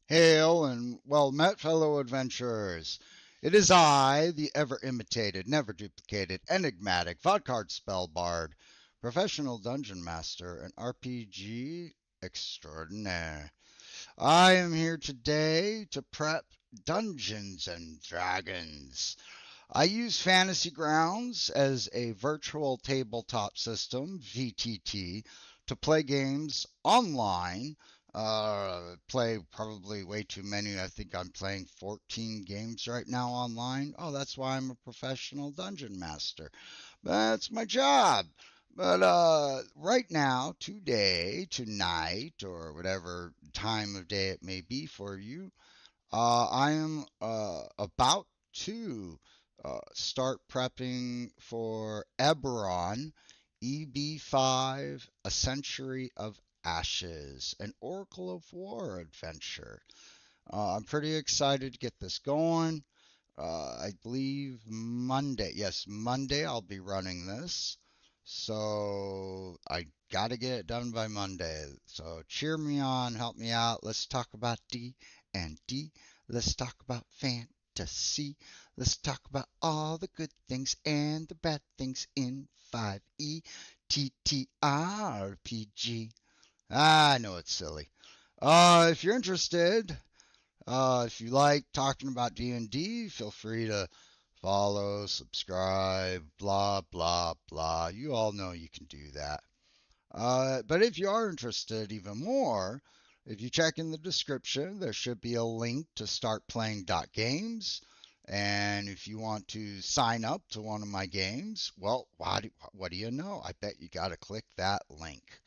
Hail and well met, fellow adventurers. It is I, the ever imitated, never duplicated, enigmatic, vodcard spell bard, professional dungeon master, and RPG extraordinaire. I am here today to prep Dungeons and Dragons. I use Fantasy Grounds as a virtual tabletop system, VTT, to play games online. Play probably way too many. I think I'm playing 14 games right now online. Oh, that's why I'm a professional dungeon master. That's my job. But right now, today, tonight, or whatever time of day it may be for you, I am about to start prepping for Eberron EB5, A Century of Ashes, an Oracle of War adventure. I'm pretty excited to get this going. I believe Monday, yes, Monday I'll be running this. So I got to get it done by Monday. So cheer me on, help me out. Let's talk about D and D. Let's talk about fantasy. Let's talk about all the good things and the bad things in 5e TTRPG. I know it's silly. If you're interested, if you like talking about D&D, feel free to follow, subscribe, blah, blah, blah. You all know you can do that. But if you are interested even more, if you check in the description, there should be a link to start playing games. And if you want to sign up to one of my games, well, what do you know? I bet you got to click that link.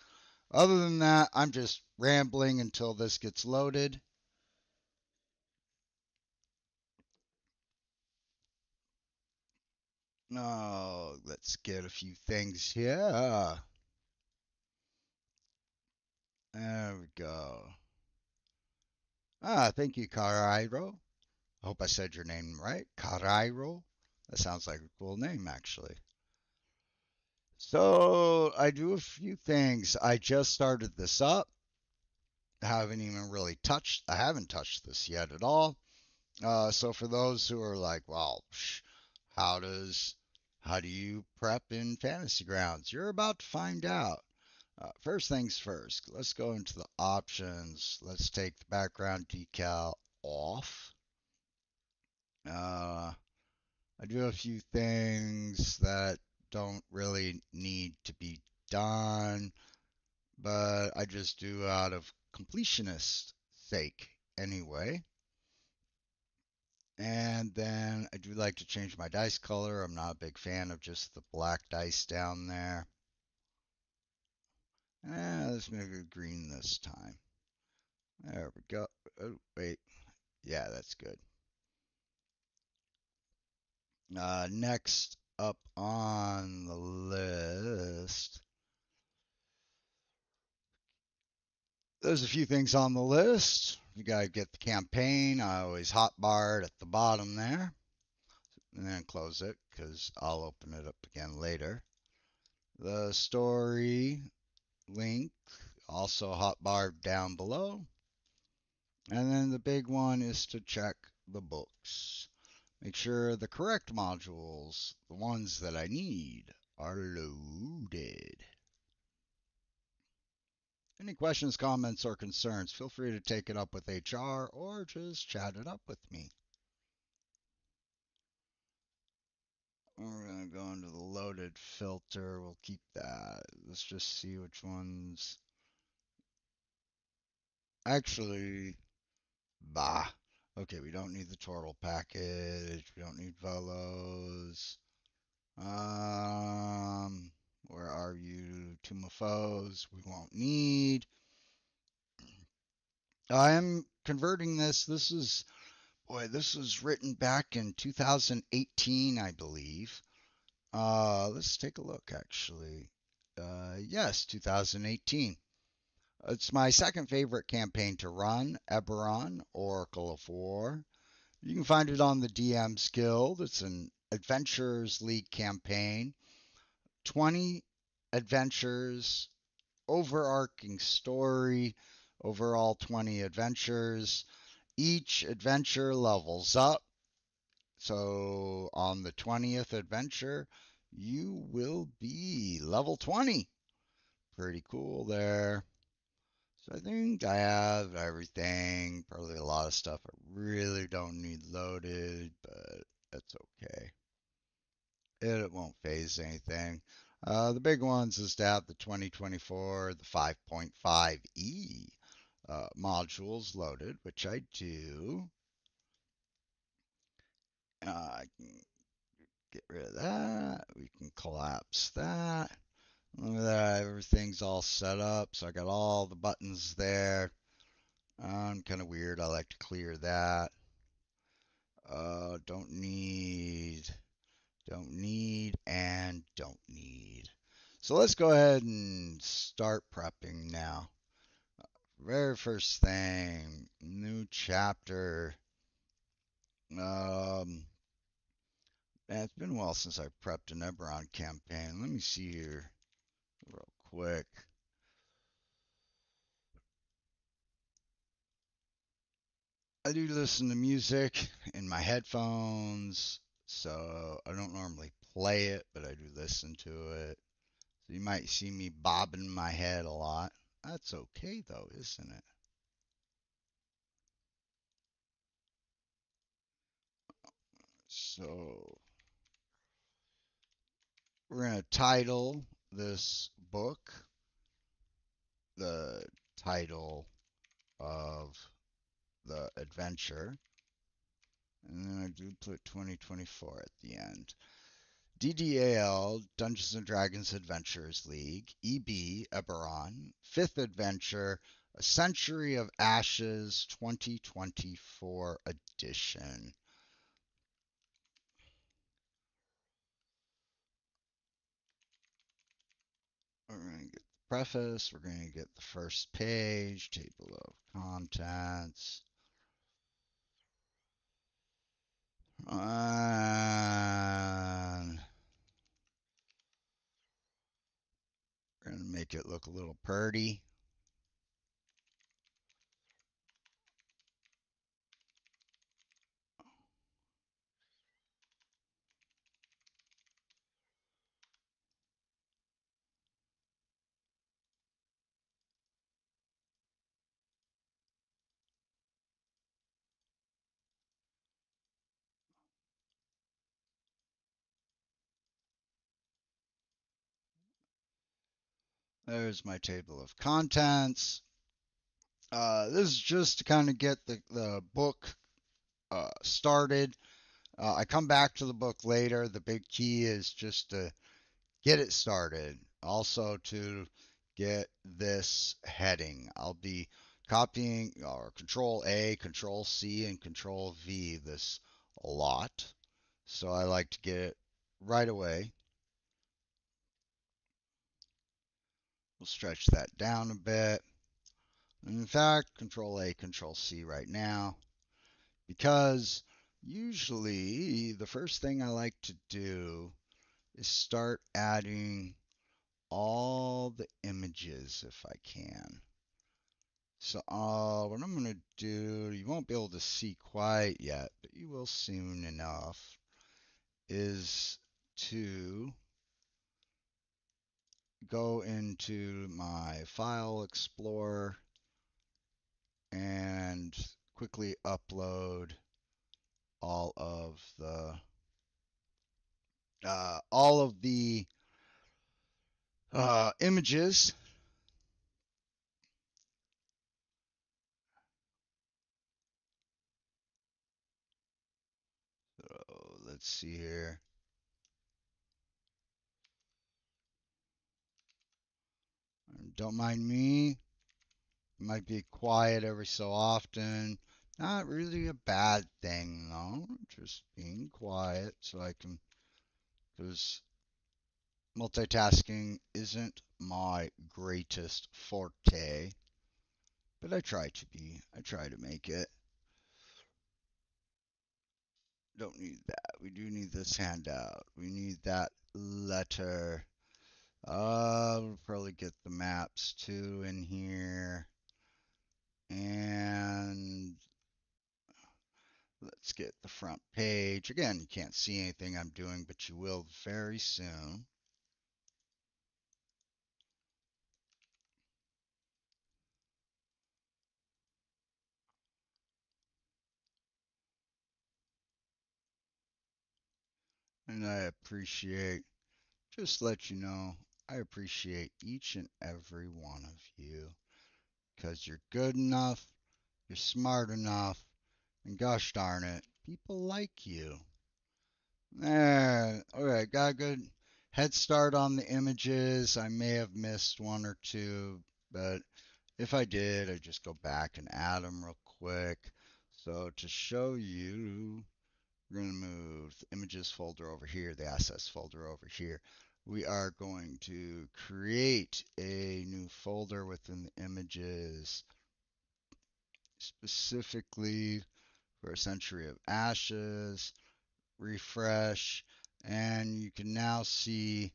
Other than that, I'm just rambling until this gets loaded. Oh, let's get a few things here. There we go. Thank you, Carairo. I hope I said your name right. Carairo. That sounds like a cool name, actually. So, I do a few things. I just started this up. I haven't touched this yet at all. So for those who are like, well, how does, how do you prep in Fantasy Grounds? You're about to find out. First things first, let's go into the options. Let's take the background decal off. Uh, I do a few things that don't really need to be done, but I just do out of completionist sake anyway. And then I do like to change my dice color. I'm not a big fan of just the black dice down there. Let's make it green this time. There we go. Oh, wait. Yeah, that's good. Next up on the list, there's a few things on the list. You gotta get the campaign. I always hotbar it at the bottom there, and then close it because I'll open it up again later. The story link also hotbar down below, and then the big one is to check the books. Make sure the correct modules, the ones that I need, are loaded. Any questions, comments, or concerns, feel free to take it up with HR or just chat it up with me. We're going to go into the loaded filter. We'll keep that. Let's just see which ones. Actually, bah. Okay, we don't need the Tortle package. We don't need Velos. Where are you? Tomb of Foes, we won't need. I am converting this. This was written back in 2018, I believe. Let's take a look, actually. Yes, 2018. It's my second favorite campaign to run, Eberron, Oracle of War. You can find it on the DM's Guild. It's an Adventures League campaign. 20 adventures, overarching story, overall 20 adventures. Each adventure levels up. So on the 20th adventure, you will be level 20. Pretty cool there. So I think I have everything. Probably a lot of stuff I really don't need loaded, but that's okay. It won't phase anything. The big ones is to have the 2024, the 5.5e modules loaded, which I do. I can get rid of that. We can collapse that. Look at that. Everything's all set up. So I got all the buttons there. I'm kind of weird. I like to clear that. Don't need, and don't need. So let's go ahead and start prepping now. Very first thing, new chapter. Um, Man, it's been a while since I prepped an Eberron campaign. Let me see here real quick. I do listen to music in my headphones, so I don't normally play it, but I do listen to it. So you might see me bobbing my head a lot. That's okay though, isn't it? So we're going to title this book the title of the adventure. And then I do put 2024 at the end. DDAL, Dungeons and Dragons Adventures League, EB, Eberron, 5th Adventure, A Century of Ashes 2024 edition. We're going to get the preface, we're going to get the first page, table of contents. And we're going to make it look a little purty. There's my table of contents. This is just to kind of get the book started. I come back to the book later. The big key is just to get it started. Also to get this heading. I'll be copying or Control A, Control C, and Control V this a lot. So I like to get it right away. We'll stretch that down a bit. In fact, Control A, Control C right now. Because usually the first thing I like to do is start adding all the images if I can. So what I'm going to do, you won't be able to see quite yet, but you will soon enough, is to go into my File Explorer and quickly upload all of the images. So let's see here. Don't mind me. Might be quiet every so often. Not really a bad thing, though. Just being quiet so I can, because multitasking isn't my greatest forte, but I try to be. I try to make it. Don't need that. We do need this handout. We need that letter. We'll probably get the maps too in here. And Let's get the front page. Again, you can't see anything I'm doing, but you will very soon. And I appreciate, just let you know, I appreciate each and every one of you because you're good enough, you're smart enough, and gosh darn it, people like you. Alright, got a good head start on the images. I may have missed one or two, but if I did, I'd just go back and add them real quick. So to show you, we're going to move the images folder over here, the assets folder over here. We are going to create a new folder within the images specifically for a century of ashes. Refresh, and you can now see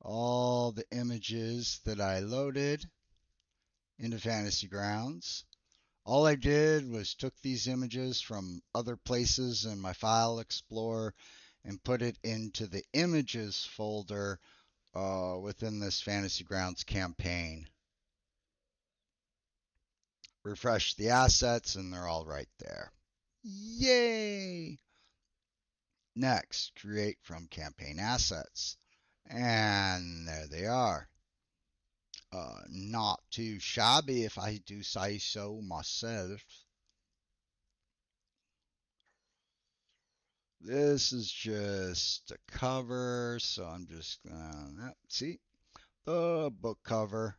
all the images that I loaded into Fantasy Grounds. All I did was took these images from other places in my file explorer and put it into the images folder within this Fantasy Grounds campaign. Refresh the assets and they're all right there. Yay! Next, create from campaign assets. And there they are. Not too shabby if I do say so myself. This is just a cover, so I'm just gonna see the book cover.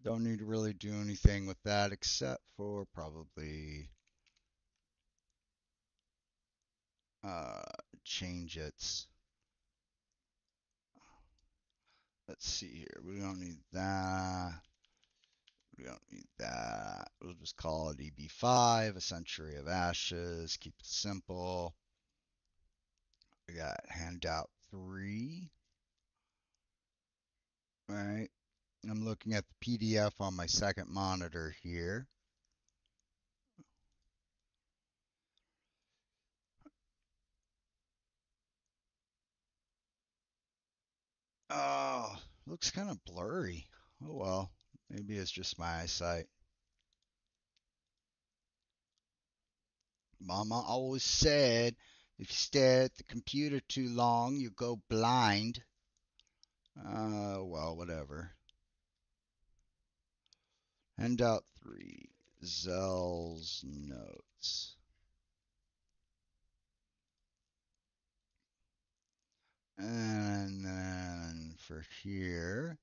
Don't need to really do anything with that except for probably uh, change its. Let's see here. We don't need that. We don't need that. We'll just call it EB5, A Century of Ashes. Keep it simple. We got handout 3. All right. I'm looking at the PDF on my second monitor here. Oh, looks kind of blurry. Oh well, maybe it's just my eyesight. Mama always said if you stare at the computer too long, you go blind. Well, whatever. Handout 3, Zell's notes. And then for here,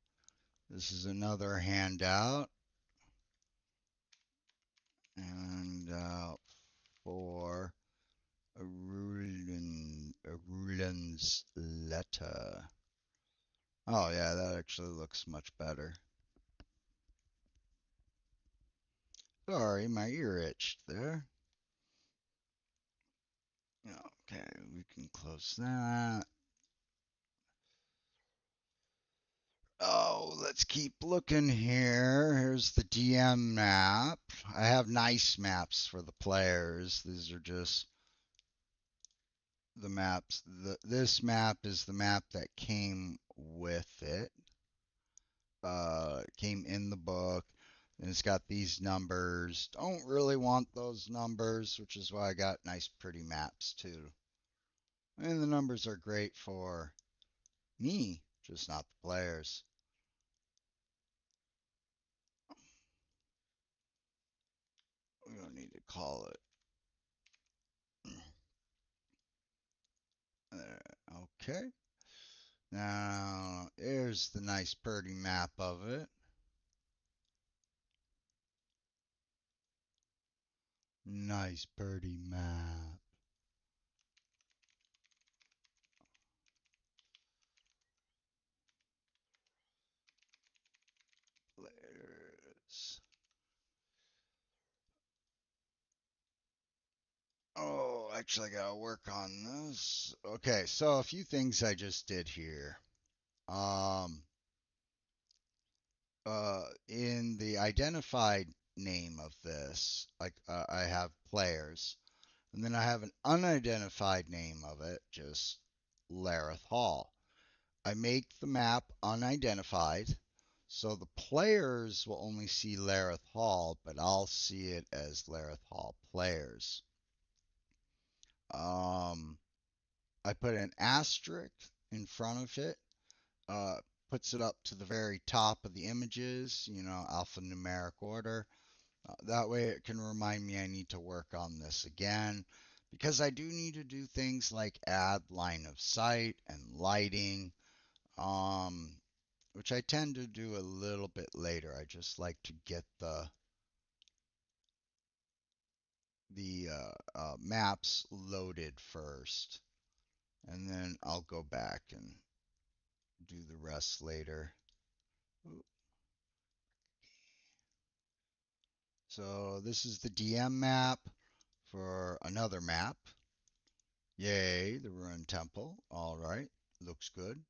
this is another handout. Handout for Arulin's letter. Oh yeah, that actually looks much better. Sorry, my ear itched there. Okay, we can close that. Oh, let's keep looking here. Here's the DM map. I have nice maps for the players. These are just the maps. This map is the map that came with it. Came in the book. And it's got these numbers. Don't really want those numbers, which is why I got nice, pretty maps too. And the numbers are great for me, just not the players. We don't need to call it. Okay. Now, here's the nice, pretty map of it. Nice, pretty map. Players. Oh, actually, I gotta work on this. Okay, so a few things I just did here. Um, in the identified name of this, like I have players, And then I have an unidentified name of it, just Lareth Hall. I make the map unidentified, so the players will only see Lareth Hall, but I'll see it as Lareth Hall players. Um, I put an asterisk in front of it, uh, puts it up to the very top of the images, alphanumeric order. That way it can remind me I need to work on this again because I do need to do things like add line of sight and lighting, um, which I tend to do a little bit later. I just like to get the maps loaded first, and then I'll go back and do the rest later. So this is the DM map for another map. Yay, the ruined temple. All right, looks good.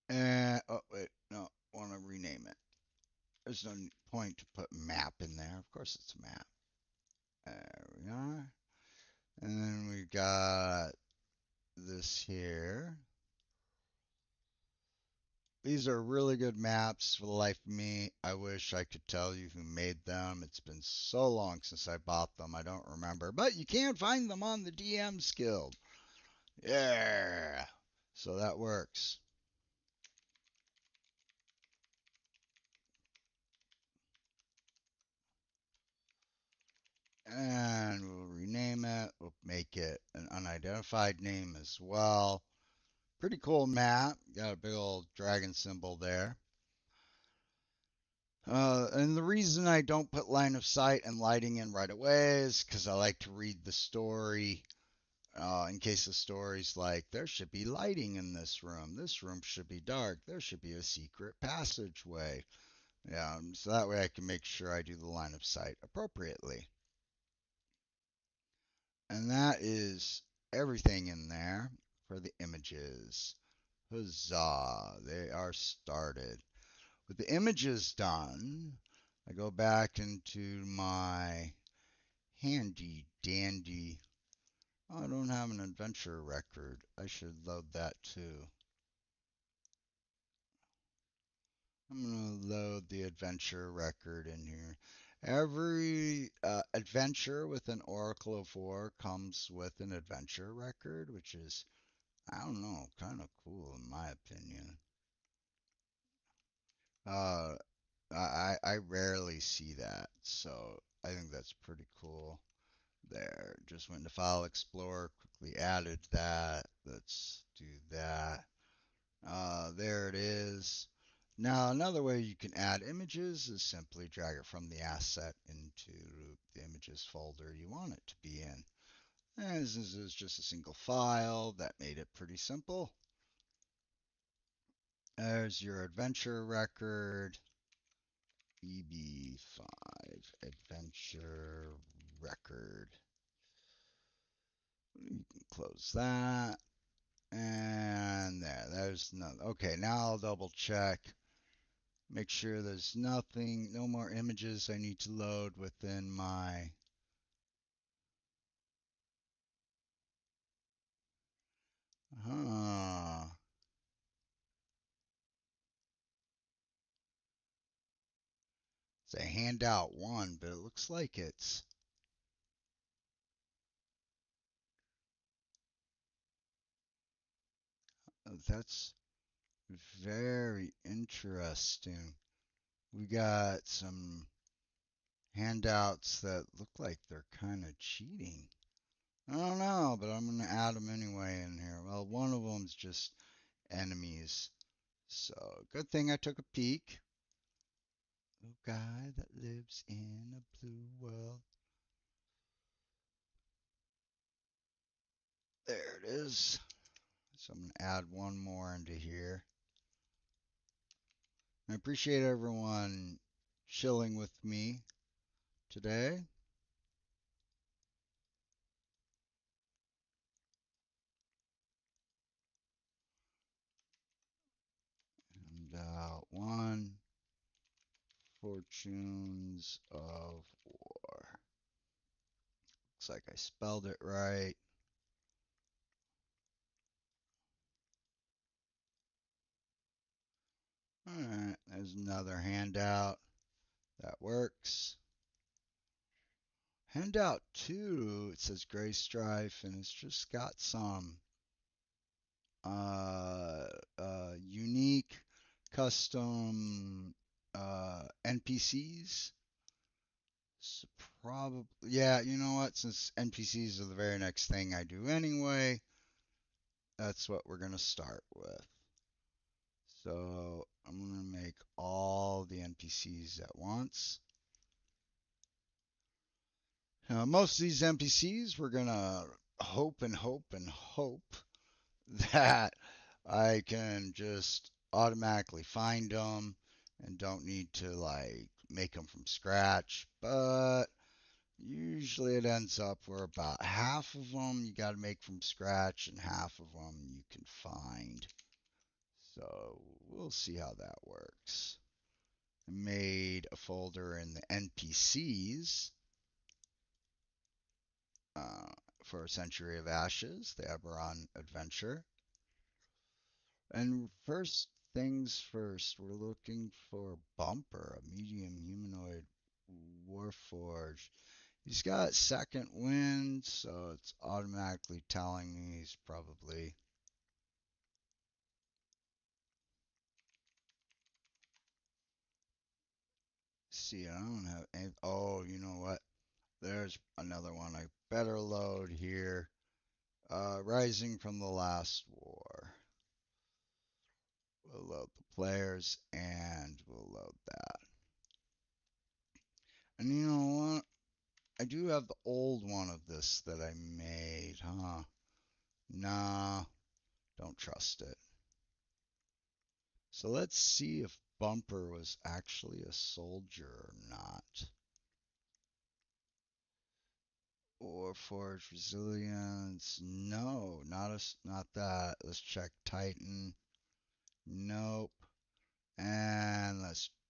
And oh wait, no, want to rename it. There's no point to put map in there. Of course, it's a map. There we are. And then we got this here. These are really good maps. For the life of me, I wish I could tell you who made them. It's been so long since I bought them, I don't remember. But you can find them on the DM's Guild. Yeah. So that works. And we'll rename it. We'll make it an unidentified name as well. Pretty cool map. Got a big old dragon symbol there. And the reason I don't put line of sight and lighting in right away is because I like to read the story. In case the story's like, there should be lighting in this room. This room should be dark. There should be a secret passageway. Yeah, so that way I can make sure I do the line of sight appropriately. And that is everything in there for the images. Huzzah, they are started. With the images done, I go back into my handy dandy. Oh, I don't have an adventure record. I should load that too. I'm going to load the adventure record in here. Every adventure with an Oracle of War comes with an adventure record, which is, I don't know, kind of cool in my opinion. Uh, I rarely see that, so I think that's pretty cool. There, just went to File Explorer, quickly added that. Let's do that. There it is. Now, another way you can add images is simply drag it from the asset into the images folder you want it to be in. And this is just a single file. That made it pretty simple. There's your adventure record. EB5 adventure record. You can close that. And there's no, okay, now I'll double check. Make sure there's nothing, no more images I need to load within my, say handout one, but it looks like that's very interesting. We got some handouts that look like they're kind of cheating. I don't know, but I'm going to add them anyway in here. Well, one of them's just enemies. So, good thing I took a peek. A guy that lives in a blue world. There it is. So I'm going to add one more into here. I appreciate everyone chilling with me today. And one, Fortunes of War. Looks like I spelled it right. Alright, there's another handout. That works. Handout 2, it says Gray Strife, and it's just got some unique custom NPCs. So probably, yeah, you know what? Since NPCs are the very next thing I do anyway, that's what we're going to start with. So I'm going to make all the NPCs at once. Now, most of these NPCs, we're going to hope and hope and hope that I can just automatically find them and don't need to like make them from scratch. But usually it ends up where about half of them you got to make from scratch and half of them you can find. So we'll see how that works. I made a folder in the NPCs for A Century of Ashes, the Eberron adventure. And first things first, we're looking for Bumper, a medium humanoid warforged. He's got second wind, so it's automatically telling me he's probably. See, I don't have any. Oh, you know what? There's another one I better load here. Rising from the Last War. We'll load the players and we'll load that. And you know what? I do have the old one of this that I made, huh? Nah, don't trust it. So let's see if Bumper was actually a soldier or not. Or Forge Resilience. No, not that. Let's check Titan. Nope. And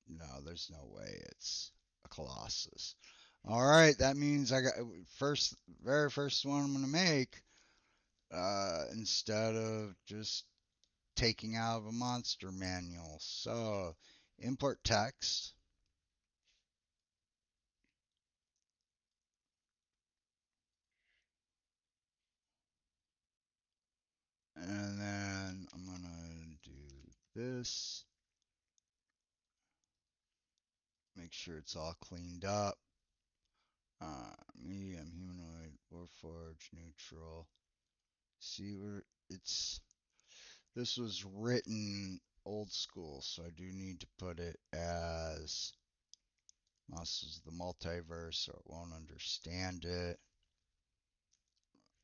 no, there's no way it's a Colossus. All right, that means I got very first one I'm gonna make. Instead of just taking out of a monster manual. So import text. And then I'm gonna do this. Make sure it's all cleaned up. Medium humanoid, warforged, neutral. See where it's. This was written old school, so I do need to put it as. This is the multiverse, so it won't understand it.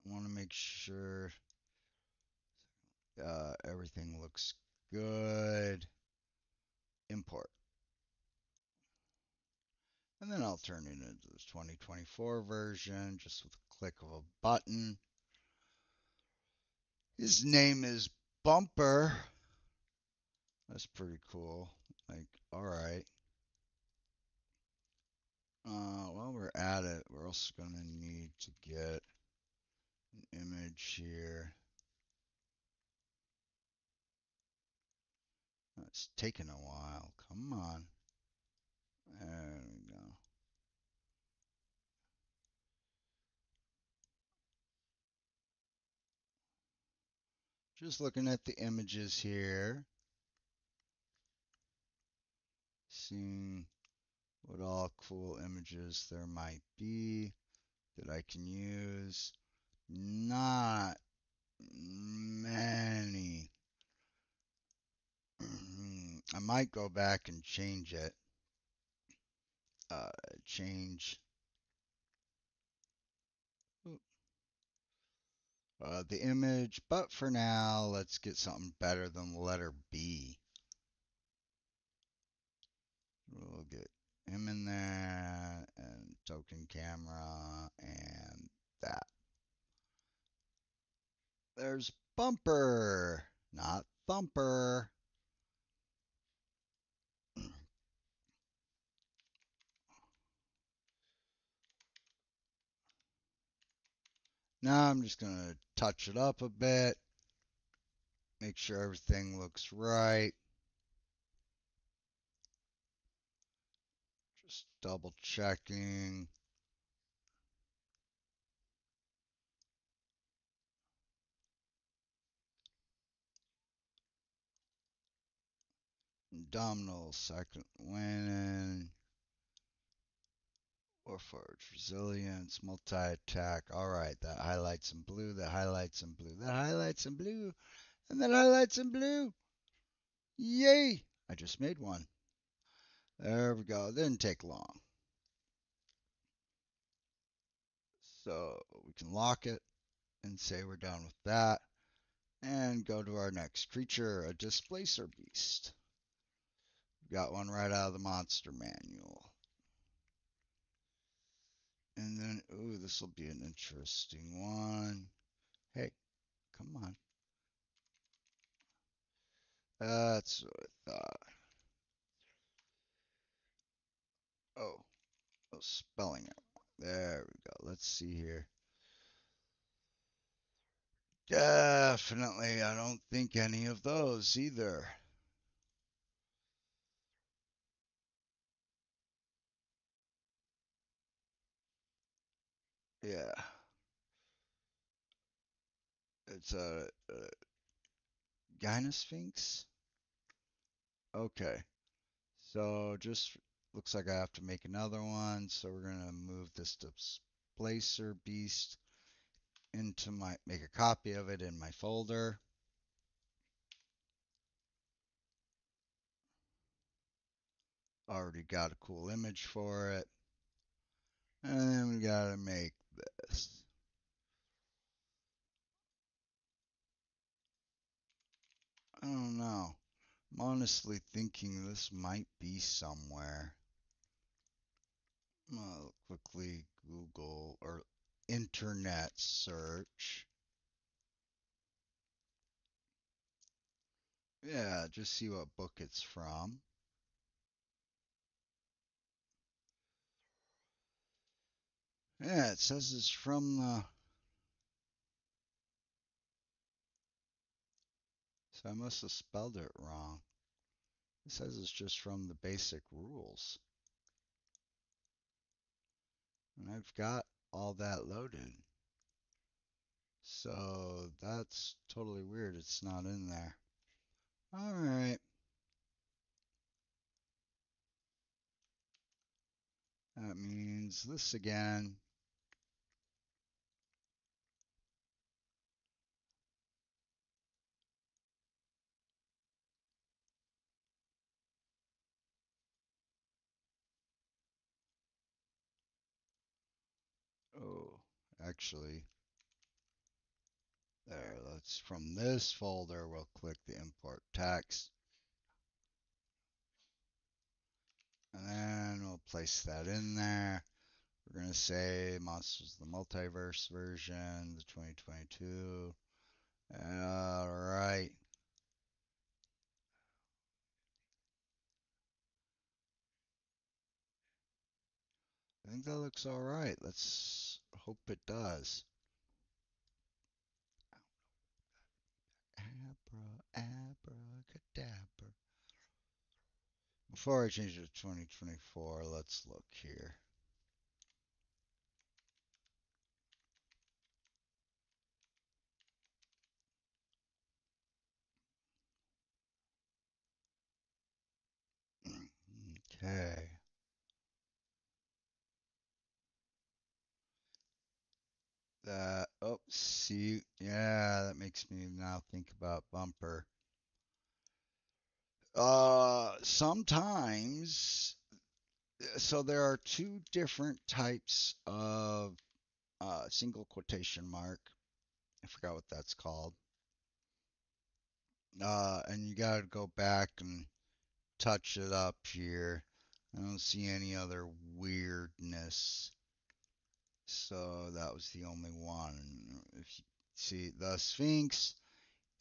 I want to make sure everything looks good. Import. And then I'll turn it into the 2024 version just with a click of a button. His name is Bumper. That's pretty cool. Like, all right. While we're at it, we're also going to need to get an image here. It's taking a while. Come on. There we go. Just looking at the images here. Seeing what all cool images there might be that I can use. Not many. I might go back and change it. Change the image, but for now, let's get something better than the letter B. We'll get him in there and token camera and that. There's Bumper, not Thumper. Now I'm just going to touch it up a bit, make sure everything looks right. Just double checking. Abdominal second winning. Warforged resilience, multi-attack. All right, that highlights in blue, that highlights in blue, that highlights in blue, and that highlights in blue. Yay! I just made one. There we go. It didn't take long. So we can lock it and say we're done with that. And go to our next creature, a Displacer Beast. We got one right out of the monster manual. And then, ooh, this will be an interesting one. Hey, come on. That's what I thought. Oh, spelling it. There we go. Let's see here. Definitely, I don't think any of those either. Yeah, it's a Gynosphinx. Okay, so just looks like I have to make another one. So we're gonna move this Displacer Beast into make a copy of it in my folder. Already got a cool image for it. And then we gotta make this. I don't know. I'm honestly thinking this might be somewhere. I'll quickly Google or internet search. Yeah, just see what book it's from. Yeah, it says it's from the. So I must have spelled it wrong. It says it's just from the basic rules. And I've got all that loaded. So that's totally weird. It's not in there. All right. That means this again. Oh, actually, there. Let's from this folder, we'll click the import text. And then we'll place that in there. We're going to say Monsters of the Multiverse version, the 2022. All right. I think that looks all right. Let's hope it does. Abracadabra. Before I change it to 2024, let's look here. Okay. That, oh, see, yeah, that makes me now think about Bumper. Sometimes, so there are two different types of single quotation mark. I forgot what that's called. And you got to go back and touch it up here. I don't see any other weirdness. So that was the only one. If you see the Sphinx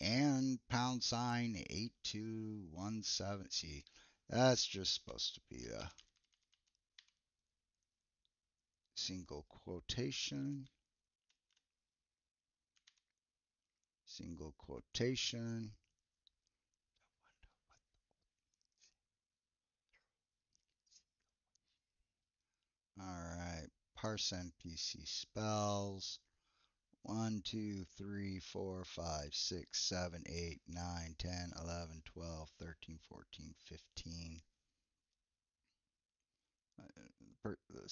and pound sign 8217. See, that's just supposed to be a single quotation. single quotation. All right, parse NPC spells. 1, 2, 3, 4, 5, 6, 7, 8, 9, 10, 11, 12, 13, 14, 15. The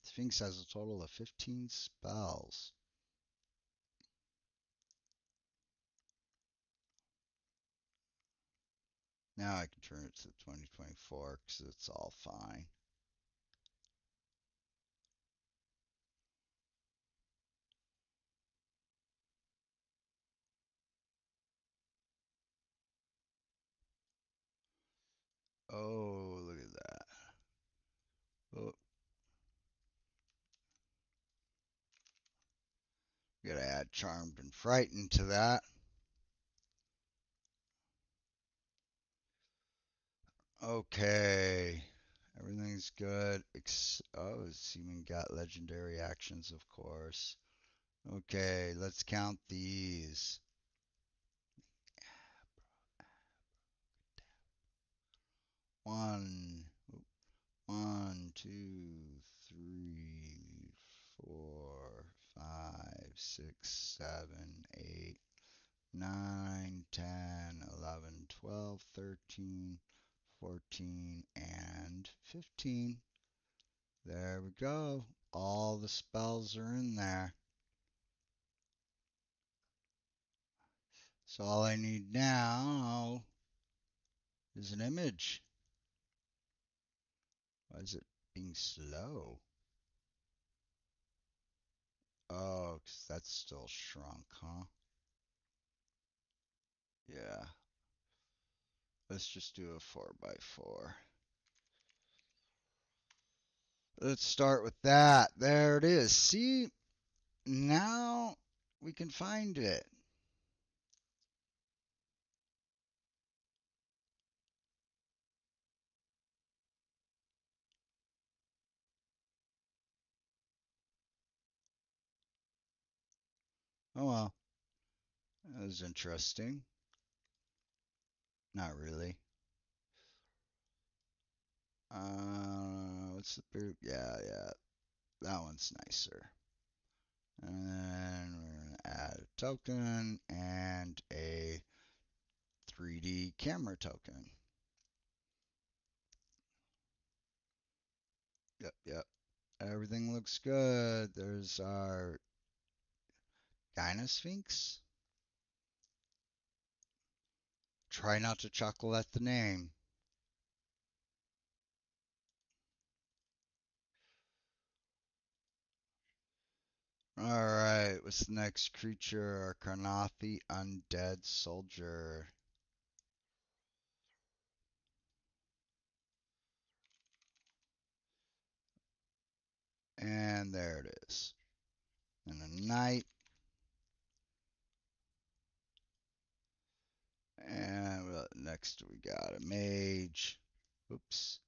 Sphinx has a total of 15 spells. Now I can turn it to 2024 because it's all fine. Oh, look at that. Oh, gotta add Charmed and Frightened to that. Okay. Everything's good. Oh, it's even got legendary actions, of course. Okay, let's count these. One, one, two, three, 4, 5, 6, 7, 8, 9, 10, 11, 12, 13, 14, and 15. There we go. All the spells are in there. So all I need now is an image. Why is it being slow? Oh, 'cause that's still shrunk, huh? Yeah. Let's just do a 4x4. Let's start with that. There it is. See, now we can find it. Oh well, that was interesting. Not really. What's the boot? Yeah, that one's nicer. And then we're gonna add a token and a 3D camera token. Yep. Everything looks good. There's our Gynosphinx. Try not to chuckle at the name. Alright, what's the next creature? Our Karnathi Undead Soldier. And there it is. And a knight. And next we got a mage. Oops.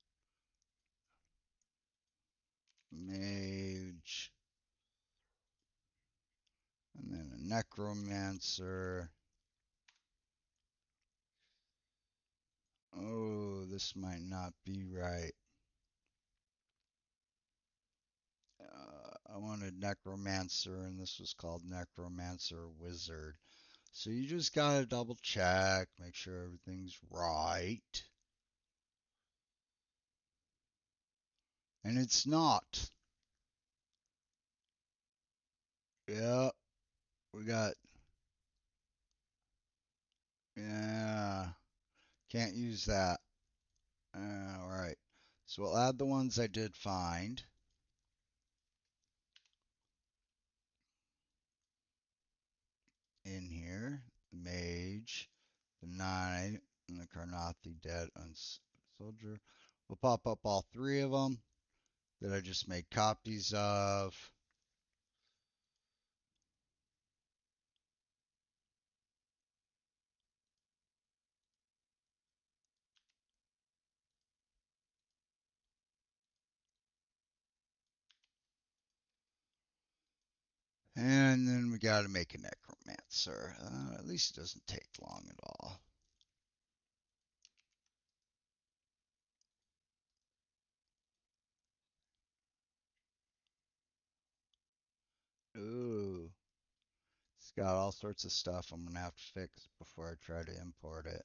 Mage. And then a necromancer. Oh, this might not be right. I wanted necromancer, and this was called necromancer wizard. So you just gotta double check, make sure everything's right. And it's not. Yeah, we got, yeah, can't use that. All right. So we'll add the ones I did find. In here, the mage, the knight, and the Karnathi dead soldier. We'll pop up all three of them that I just made copies of. And then we got to make a necromancer. At least it doesn't take long at all. Ooh, it's got all sorts of stuff I'm gonna have to fix before I try to import it.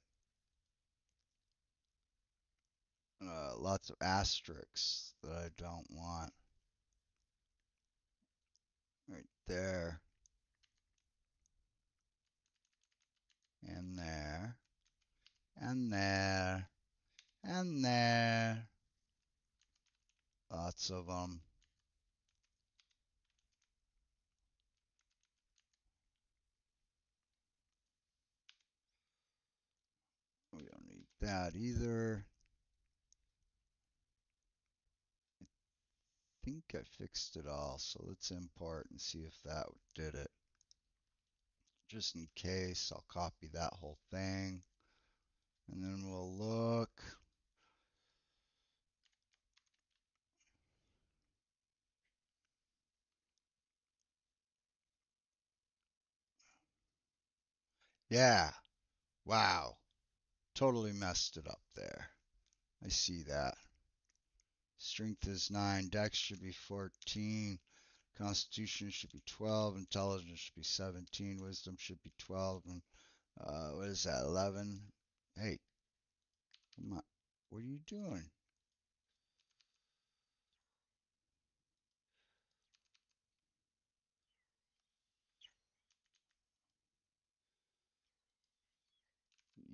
Lots of asterisks that I don't want. Right there. And there. And there. And there. Lots of them. We don't need that either. I think I fixed it all, so let's import and see if that did it. Just in case, I'll copy that whole thing. And then we'll look. Yeah. Wow. Totally messed it up there. I see that. Strength is 9. Dex should be 14. Constitution should be 12. Intelligence should be 17. Wisdom should be 12. And what is that? 11. Hey, come on. What are you doing?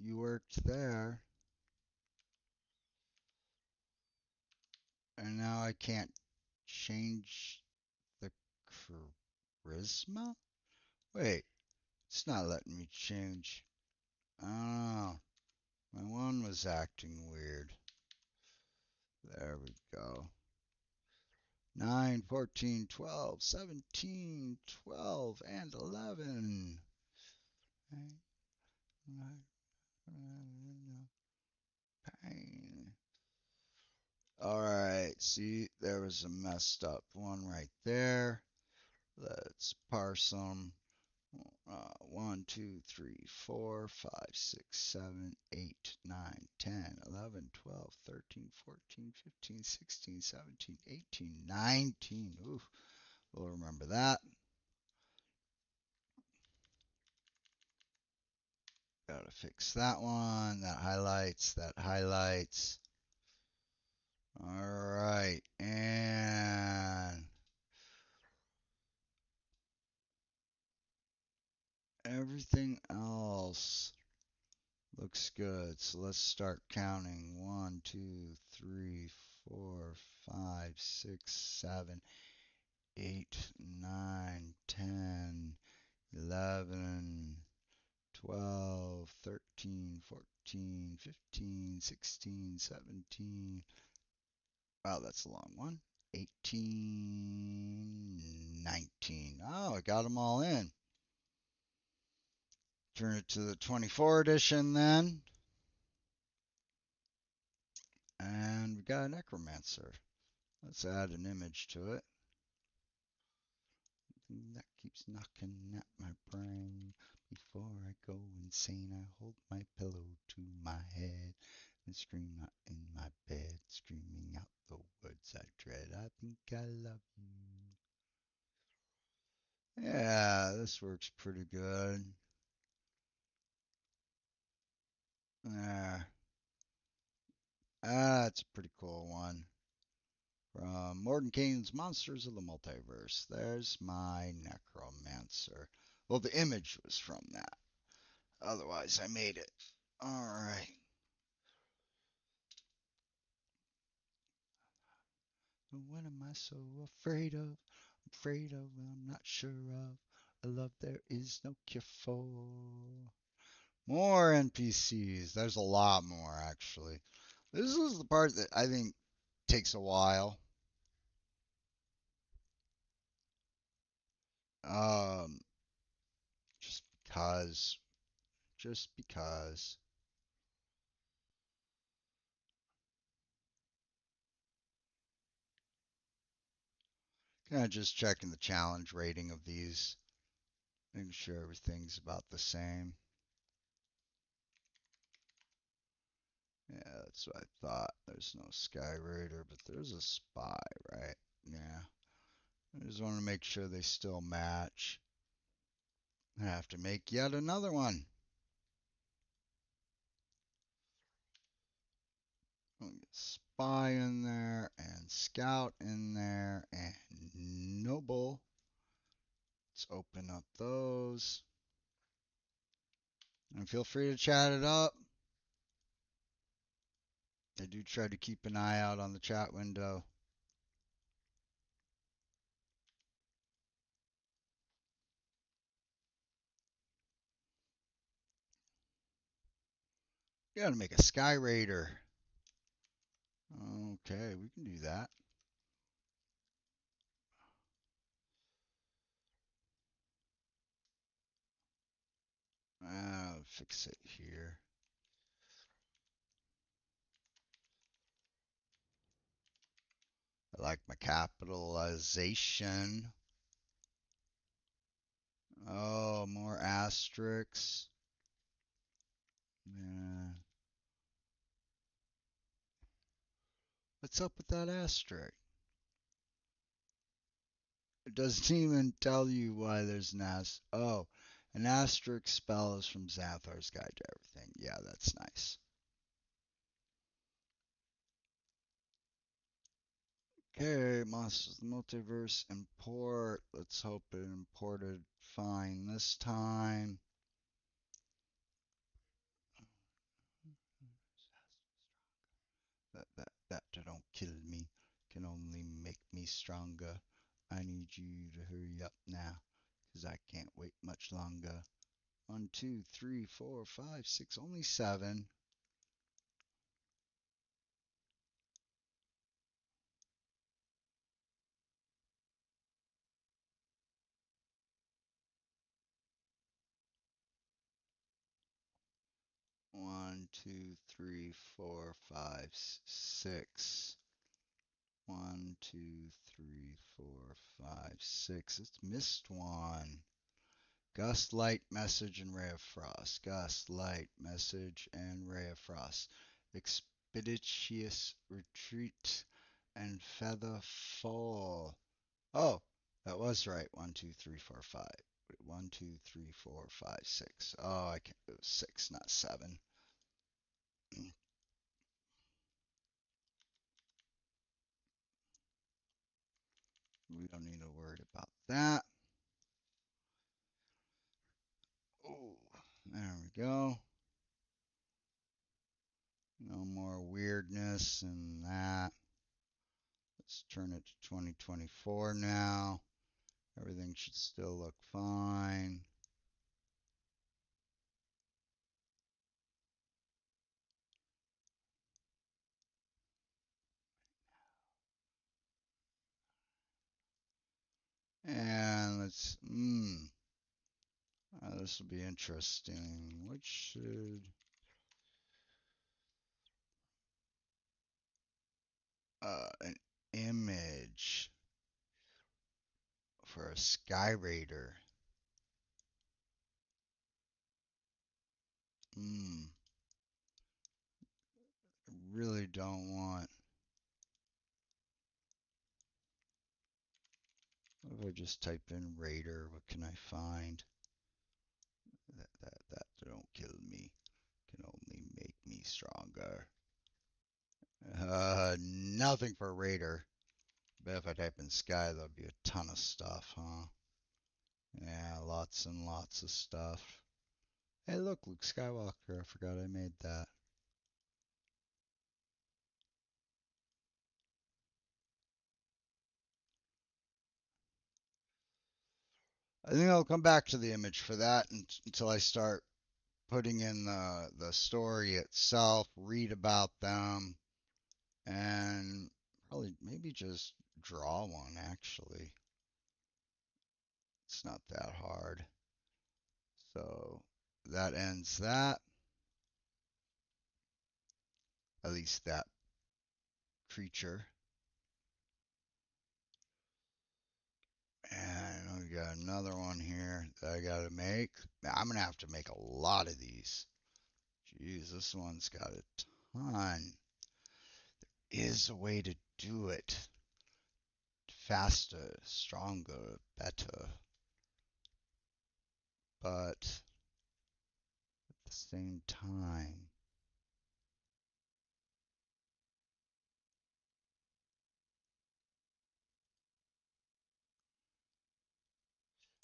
You worked there. And now I can't change the charisma? Wait, it's not letting me change. Oh, my one was acting weird. There we go. 9, 14, 12, 17, 12, and 11. Pain. All right, see, there was a messed up one right there. Let's parse them. 1, 2, 3, 4, 5, 6, 7, 8, 9, 10, 11, 12, 13, 14, 15, 16, 17, 18, 19. Oof, we'll remember that. Gotta fix that one. That highlights, that highlights. All right, and everything else looks good. So let's start counting. 1, 2, 3, 4, 5, 6, 7, 8, 9, 10, 11, 12, 13, 14, 15, 16, 17. Wow, that's a long one. 18, 19. Oh, I got them all in. Turn it to the 24 edition then. And we got a necromancer. Let's add an image to it. That keeps knocking at my brain. Before I go insane, I hold my pillow to my head and scream out in my bed, screaming out the words I dread. I think I love you. Yeah, this works pretty good. There. That's a pretty cool one. From Mordenkainen's Monsters of the Multiverse. There's my necromancer. Well, the image was from that. Otherwise, I made it. All right. What am I so afraid of? Afraid of, I'm not sure of. A love there is no cure for. More NPCs. There's a lot more, actually. This is the part that I think takes a while. Um, just because. Just because. Kind of just checking the challenge rating of these, making sure everything's about the same. Yeah, that's what I thought. There's no Sky Raider, but there's a spy, right? Yeah. I just want to make sure they still match. I have to make yet another one. We'll get spy in there and scout in there and noble. Let's open up those. And feel free to chat it up. I do try to keep an eye out on the chat window. You gotta make a Sky Raider. Okay, we can do that. I'll fix it here. I like my capitalization. Oh, more asterisks. Yeah. What's up with that asterisk? It doesn't even tell you why there's an asterisk. Oh, an asterisk spell is from Xathar's Guide to Everything. Yeah, that's nice. Okay, Monsters of the Multiverse import. Let's hope it imported fine this time. That don't kill me, can only make me stronger. I need you to hurry up now, 'cause I can't wait much longer. 1, 2, 3, 4, 5, 6, only 7. One, two, three, four, five, 6. 1, 2, 3, 4, 5, 6. It's missed one. Gust, light, message, and ray of frost. Gust, light, message, and ray of frost. Expeditious retreat and feather fall. Oh, that was right. 1, 2, 3, 4, 5. 1, 2, 3, 4, 5, 6. Oh, I can't. It was 6, not 7. We don't need to worry about that. Oh, there we go. No more weirdness and that. Let's turn it to 2024 now. Everything should still look fine. And let's, this will be interesting. What should, an image for a Sky Raider. I really don't want. What if I just type in Raider? What can I find? That don't kill me. Can only make me stronger. Nothing for Raider. Bet if I type in Sky, there'll be a ton of stuff, huh? Yeah, lots and lots of stuff. Hey, look, Luke Skywalker. I forgot I made that. I think I'll come back to the image for that until I start putting in the story itself, read about them, and probably maybe just draw one actually. It's not that hard. So that ends that. At least that creature. And we got another one here that I gotta make. I'm gonna have to make a lot of these. Jeez, this one's got a ton. Is a way to do it faster, stronger, better, but at the same time,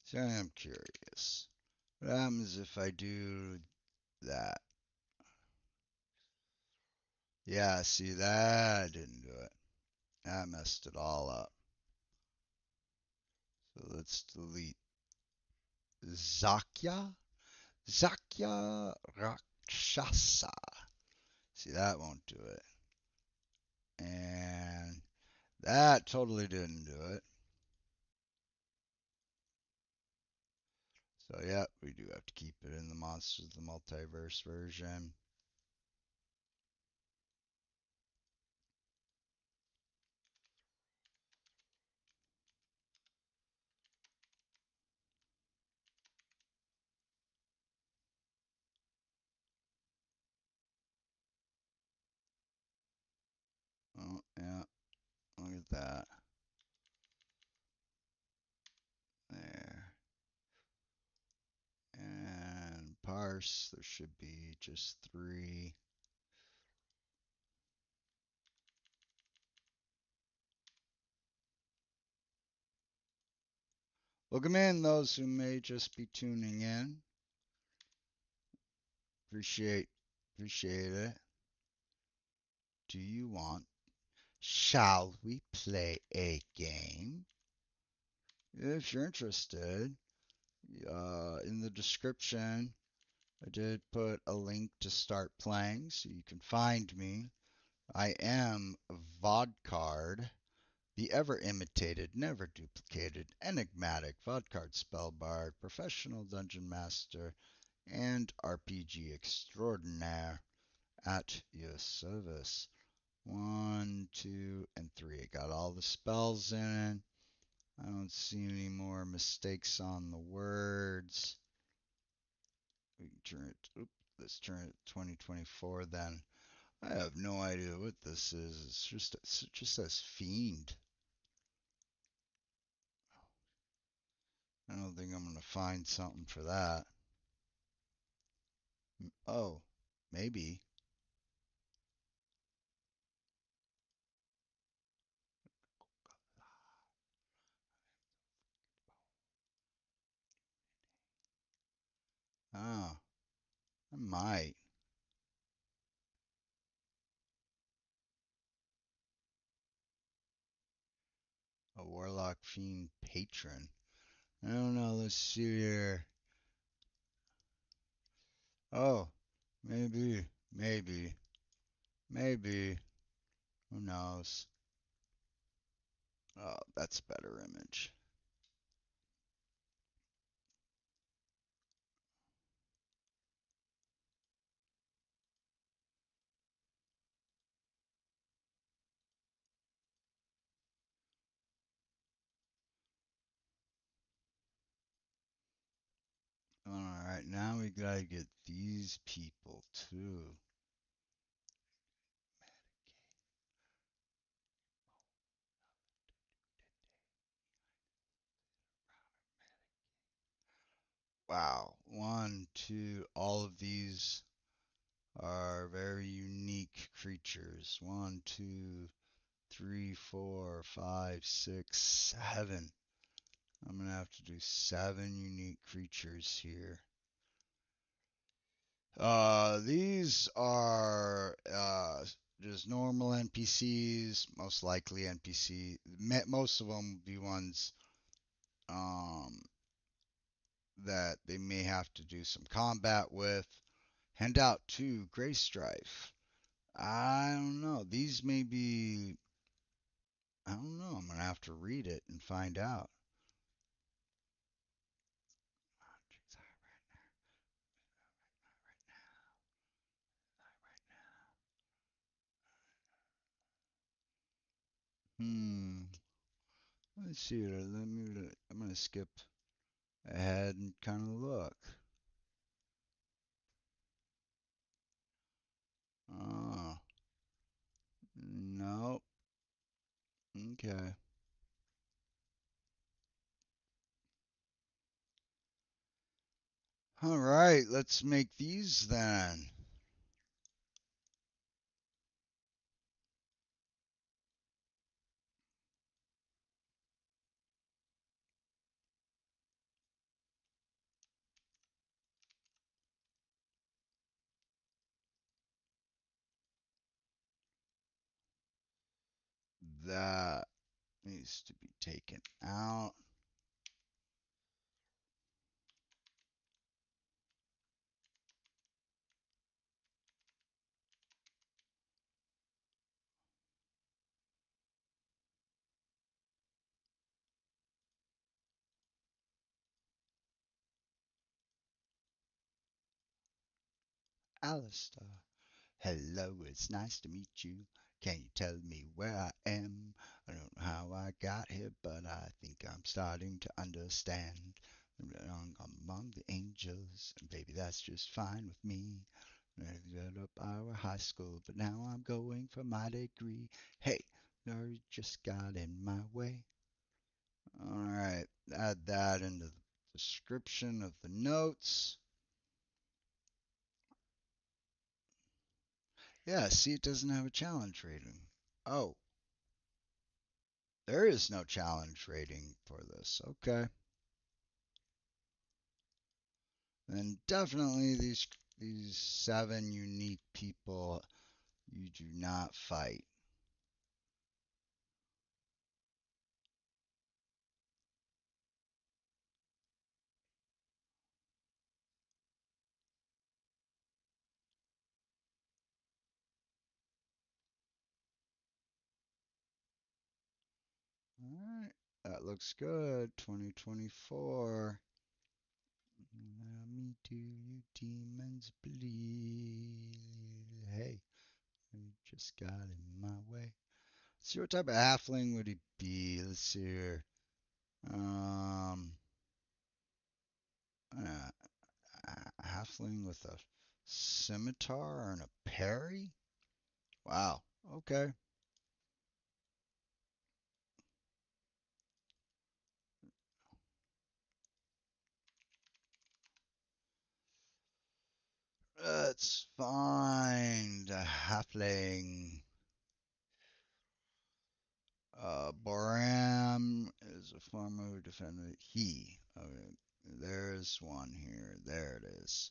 so I'm curious. What happens if I do that? Yeah, see that didn't do it. That messed it all up. So let's delete Zakya. Zakya Rakshasa. See, that won't do it. And that totally didn't do it. So, yeah, we do have to keep it in the Monsters of the Multiverse version. Oh, yeah, look at that. There. And parse, there should be just 3. Welcome in those who may just be tuning in. Appreciate appreciate it. Do you want? Shall we play a game? If you're interested, in the description, I did put a link to start playing, so you can find me. I am Vodcard, the ever imitated, never duplicated, enigmatic Vodcard spellbard, professional dungeon master, and RPG extraordinaire at your service. 1, 2, and 3. I got all the spells in. I don't see any more mistakes on the words. We can turn it. Let's turn it 2024 then. I have no idea what this is. It just says fiend. I don't think I'm gonna find something for that. Oh, maybe. Oh, I might. A warlock fiend patron. I don't know. Let's see here. Oh, maybe, maybe, maybe. Who knows? Oh, that's a better image. Alright, now we gotta get these people too. Wow. One, two, all of these are very unique creatures. 1, 2, 3, 4, 5, 6, 7. I'm gonna have to do 7 unique creatures here. These are just normal NPCs, most likely NPC. Most of them will be ones um, that they may have to do some combat with. Hand out 2, Gray Strife. I don't know. These may be. I don't know. I'm gonna have to read it and find out. Hmm. Let's see. I'm gonna skip ahead and kind of look. Oh, no. Okay. All right. Let's make these then. That needs to be taken out. Alistair. Hello, it's nice to meet you. Can you tell me where I am? I don't know how I got here, but I think I'm starting to understand. I'm among the angels, and baby, that's just fine with me. I got up our high school, but now I'm going for my degree. Hey, you just got in my way. All right, add that into the description of the notes. Yeah, see, it doesn't have a challenge rating. Oh, there is no challenge rating for this. Okay. Then definitely these seven unique people you do not fight. All right. That looks good. 2024. Let me do you demons bleed. Hey, you just got in my way. Let's see what type of halfling would he be. Let's see here. Um, uh, a halfling with a scimitar and a parry? Wow. Okay. Let's find a halfling. Boram is a farmer who defended he. Okay, there's one here. There it is.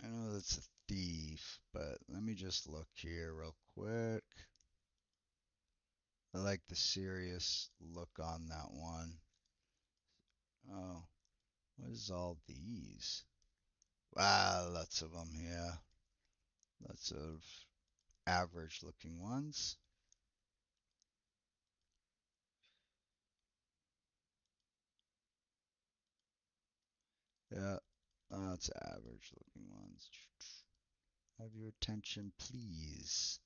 I know that's a thief, but let me just look here real quick. I like the serious look on that one. Oh, what is all these? Wow, lots of them here. Lots of average looking ones. Yeah, lots of average looking ones. Have your attention, please.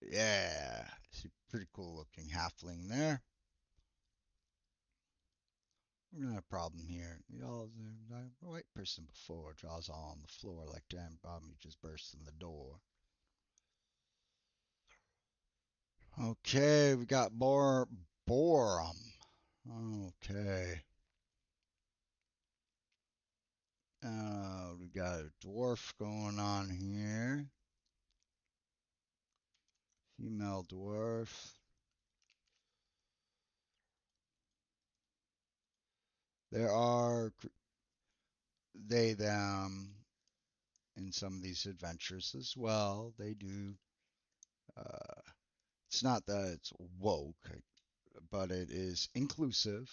Yeah, it's a pretty cool looking halfling there. We're not a problem here. Y'all, the white person before draws all on the floor like damn Bob, you just burst in the door. Okay, we got Borum. Okay. We got a dwarf going on here. Female dwarf. There are they, them in some of these adventures as well. They do. Uh, it's not that it's woke, but it is inclusive.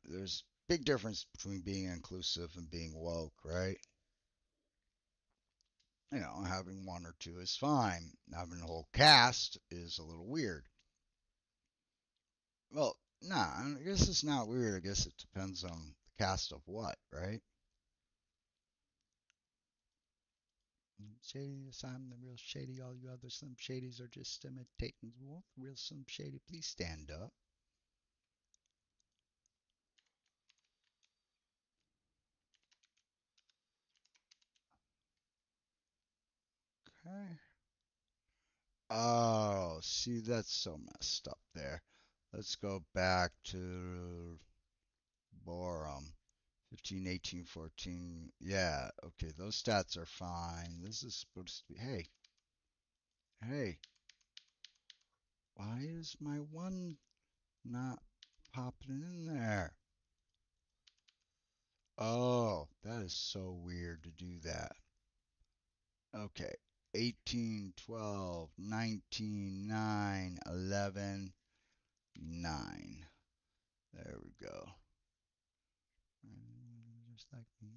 There's big difference between being inclusive and being woke, right? You know, having one or two is fine. Having a whole cast is a little weird. Well, nah, I guess it's not weird. I guess it depends on the cast of what, right? Shady, yes, I'm the real Shady. All you other Slim Shadys are just imitating. Wolf, real Slim Shady, please stand up. Okay. Oh, see, that's so messed up there. Let's go back to Borum. 15, 18, 14. Yeah, okay, those stats are fine. This is supposed to be. Hey, hey, why is my one not popping in there? Oh, that is so weird to do that. Okay, 18, 12, 19, 9, 11, 9. There we go. Just like me,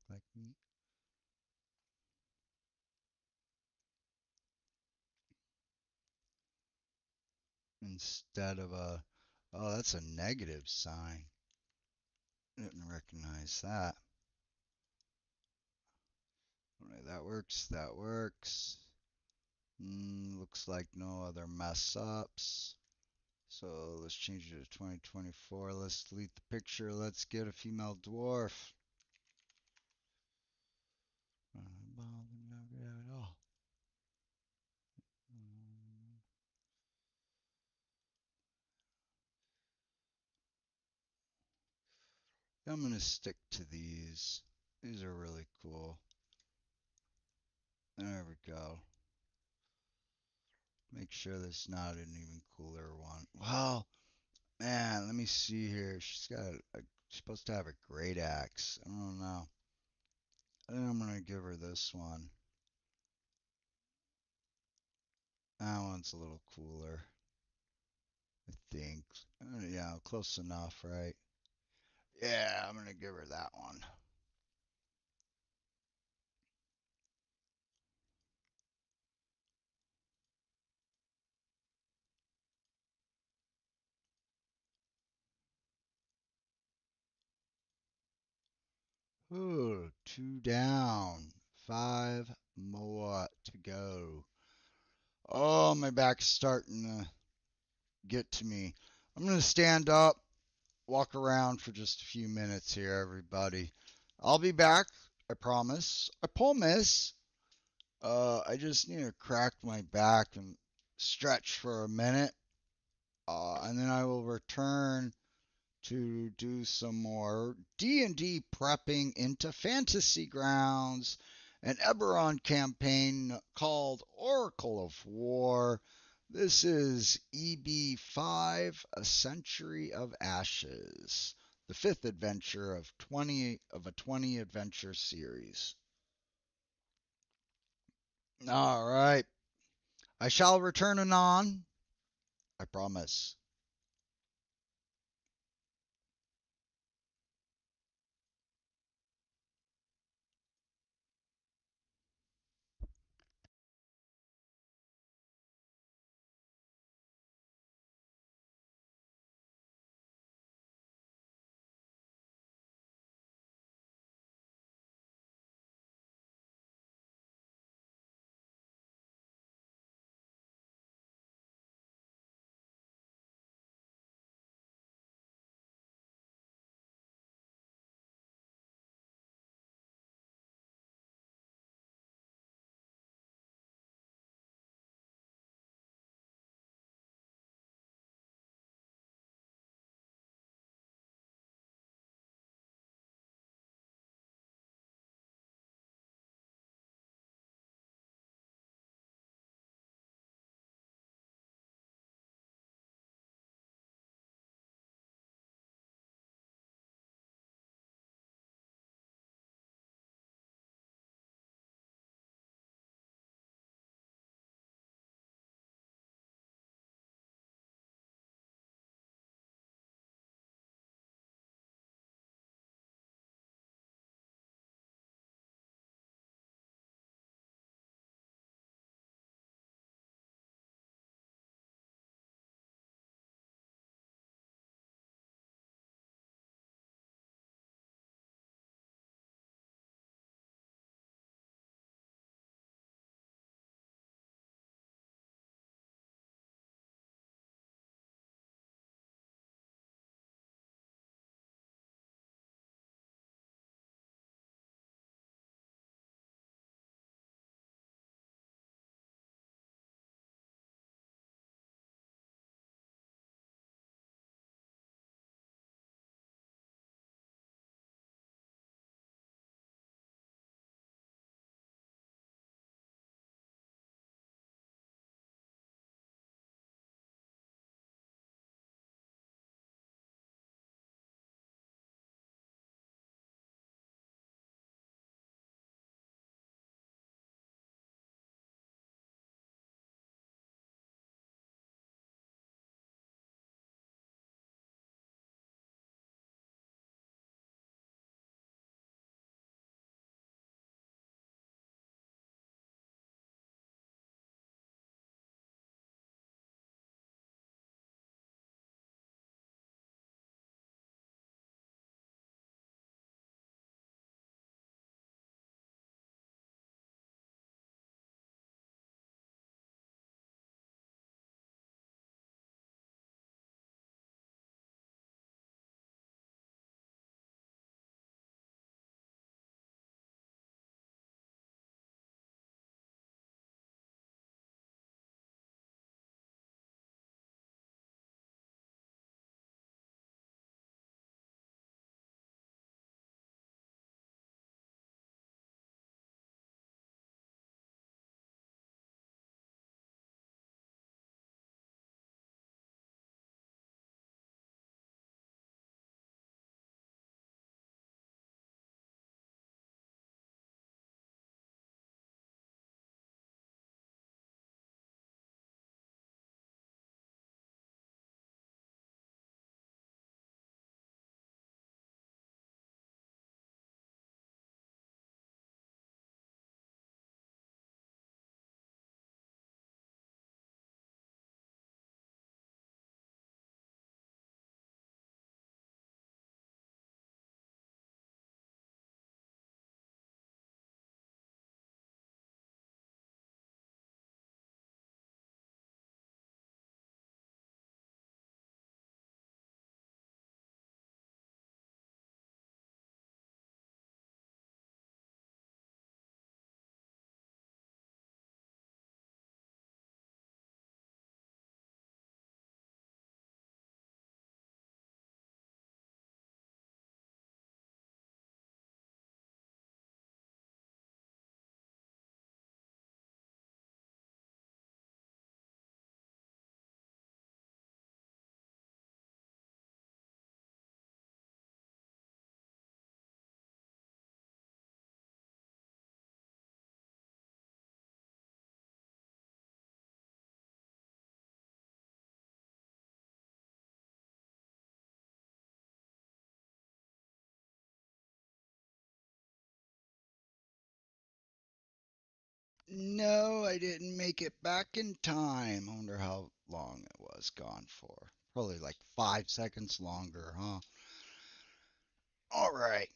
like me. Instead of a, oh, that's a negative sign. Didn't recognize that. Alright, that works, that works. Looks like no other mess ups. So let's change it to 2024. Let's delete the picture. Let's get a female dwarf. I'm going to stick to these. These are really cool. There we go. Make sure there's not an even cooler one. Well, man, let me see here. She's supposed to have a great axe. I don't know. I think I'm gonna give her this one. That one's a little cooler, I think. Yeah, close enough, right? Yeah, I'm gonna give her that one. Ooh, two down. Five more to go. Oh, my back's starting to get to me. I'm gonna stand up, walk around for just a few minutes here, everybody. I'll be back. I promise. I promise. I just need to crack my back and stretch for a minute, and then I will return to do some more D&D prepping into Fantasy Grounds, an Eberron campaign called Oracle of War. This is EB5, A Century of Ashes, the fifth adventure of a 20 adventure series. All right. I shall return anon. I promise. No, I didn't make it back in time. I wonder how long it was gone for. Probably like 5 seconds longer, huh? All right.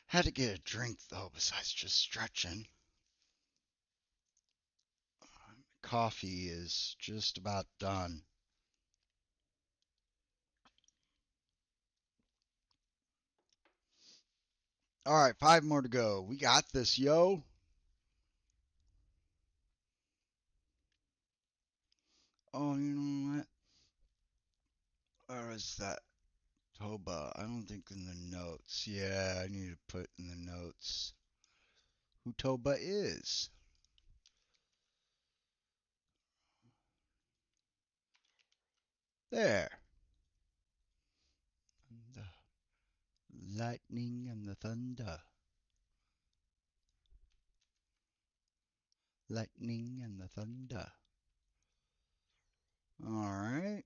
Had to get a drink though, besides just stretching. Coffee is just about done. All right, 5 more to go. We got this, yo. Oh, you know what? Where is that? Toba. I don't think in the notes. Yeah, I need to put in the notes who Toba is. There. The lightning and the thunder. Lightning and the thunder. All right.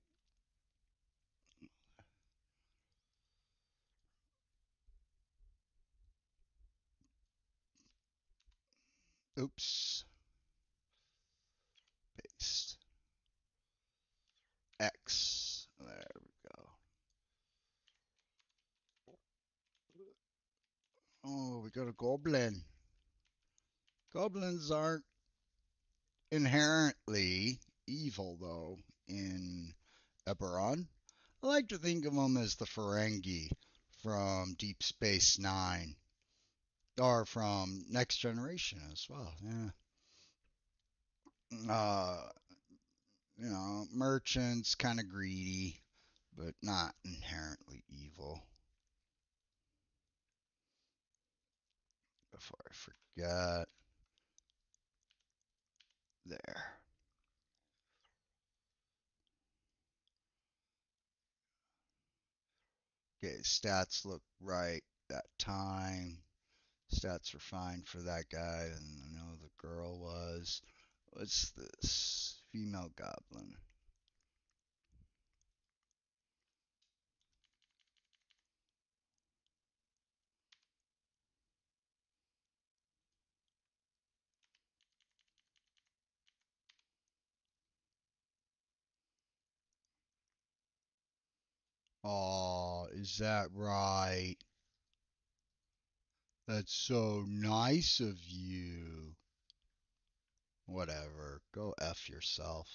Oops. Paste. X. There we go. Oh, we got a goblin. Goblins aren't inherently evil, though, in Eberron. I like to think of them as the Ferengi from Deep Space Nine, or from Next Generation as well. Yeah. Uh, merchants, kind of greedy, but not inherently evil. Before I forget, there. Okay, stats look right that time. Stats are fine for that guy, and I know the girl was. What's this? Female goblin. Oh, is that right? That's so nice of you. Whatever. Go F yourself.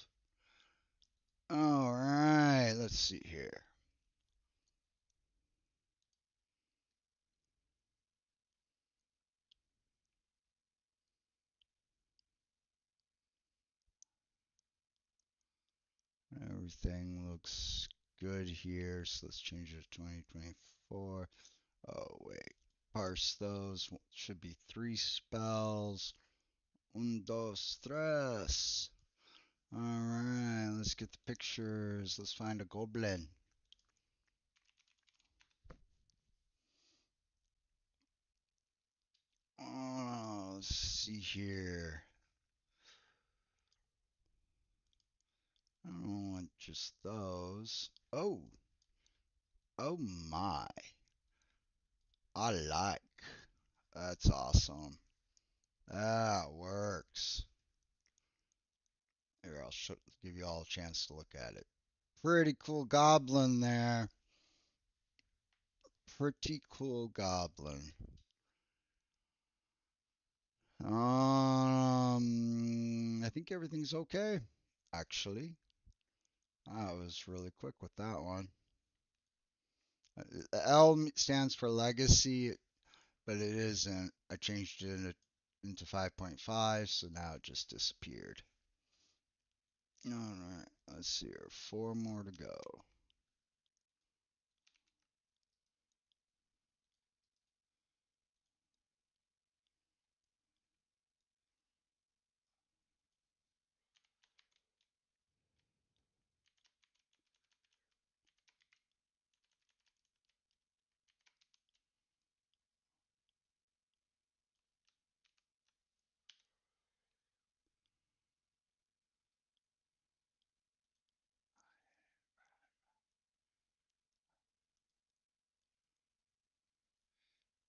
All right, let's see here. Everything looks good here, so let's change it to 2024. Oh, wait. Parse those. Should be 3 spells. Un, dos, tres. All right, let's get the pictures. Let's find a goblin. Oh, let's see here. I don't want just those. Oh, oh my. I like. That's awesome. That works. Here, give you all a chance to look at it. Pretty cool goblin there. Pretty cool goblin. I think everything's okay, actually. I was really quick with that one. L stands for legacy, but it isn't. I changed it into 5.5, so now it just disappeared. All right, let's see here. 4 more to go.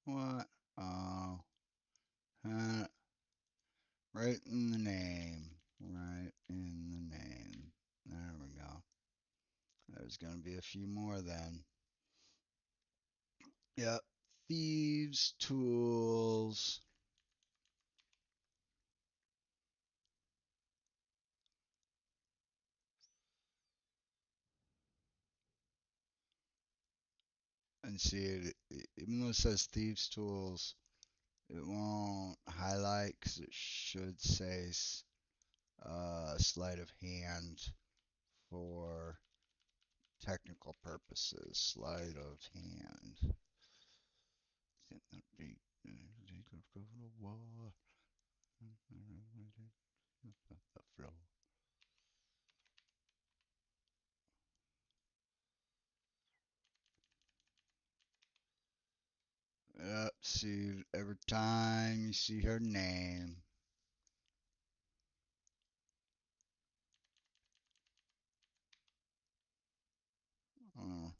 What? Oh, uh, Right in the name. Right in the name. There we go. There's going to be a few more then. Yep. Thieves' tools. And see, even though it says thieves' tools, it won't highlight because it should say sleight of hand for technical purposes. Sleight of hand. Yep, see, every time you see her name. Oh,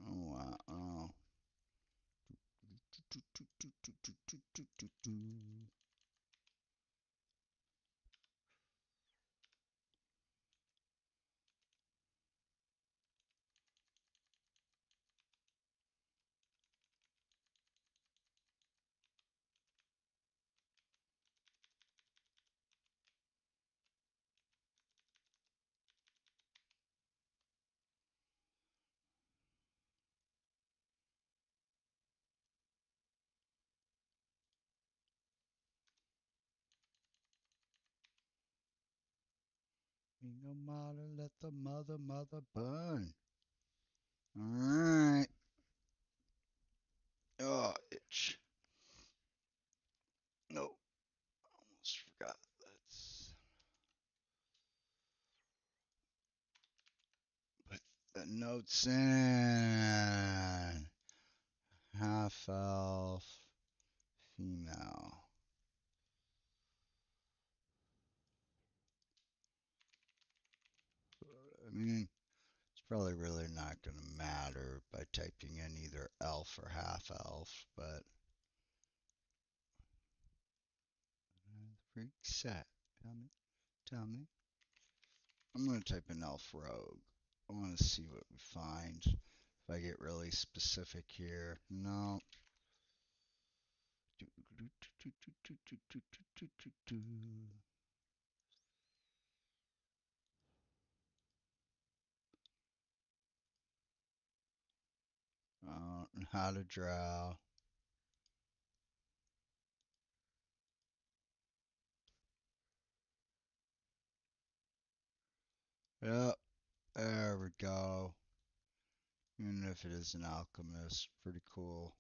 oh wow. Oh. Ain't no mother, let the mother burn. Alright. Oh, itch. No, almost forgot. Let's put the notes in. Half elf, female. I mean, it's probably really not going to matter by typing in either elf or half elf, but freak set. Tell me, tell me. I'm going to type in elf rogue. I want to see what we find. If I get really specific here. No. How to draw. Yep, there we go. Even if it is an alchemist, pretty cool.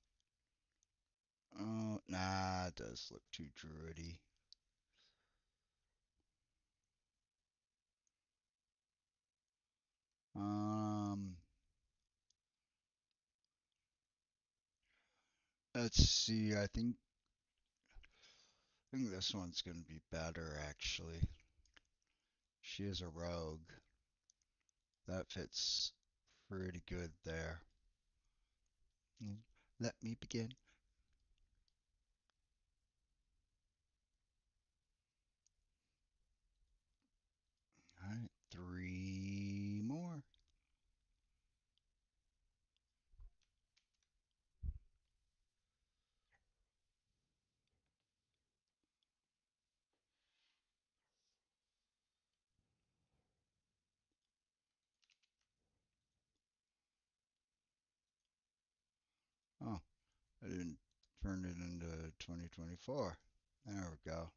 Oh, nah, it does look too druidy. Um, let's see. I think this one's gonna be better actually. She is a rogue. That fits pretty good there. Let me begin. All right, three more. Oh, I didn't turn it into 2024. There we go.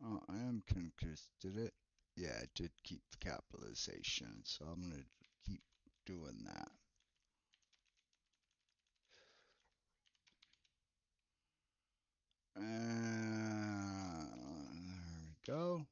Oh, I am confused. Did it? Yeah, it did keep the capitalization, so I'm gonna keep doing that. There we go.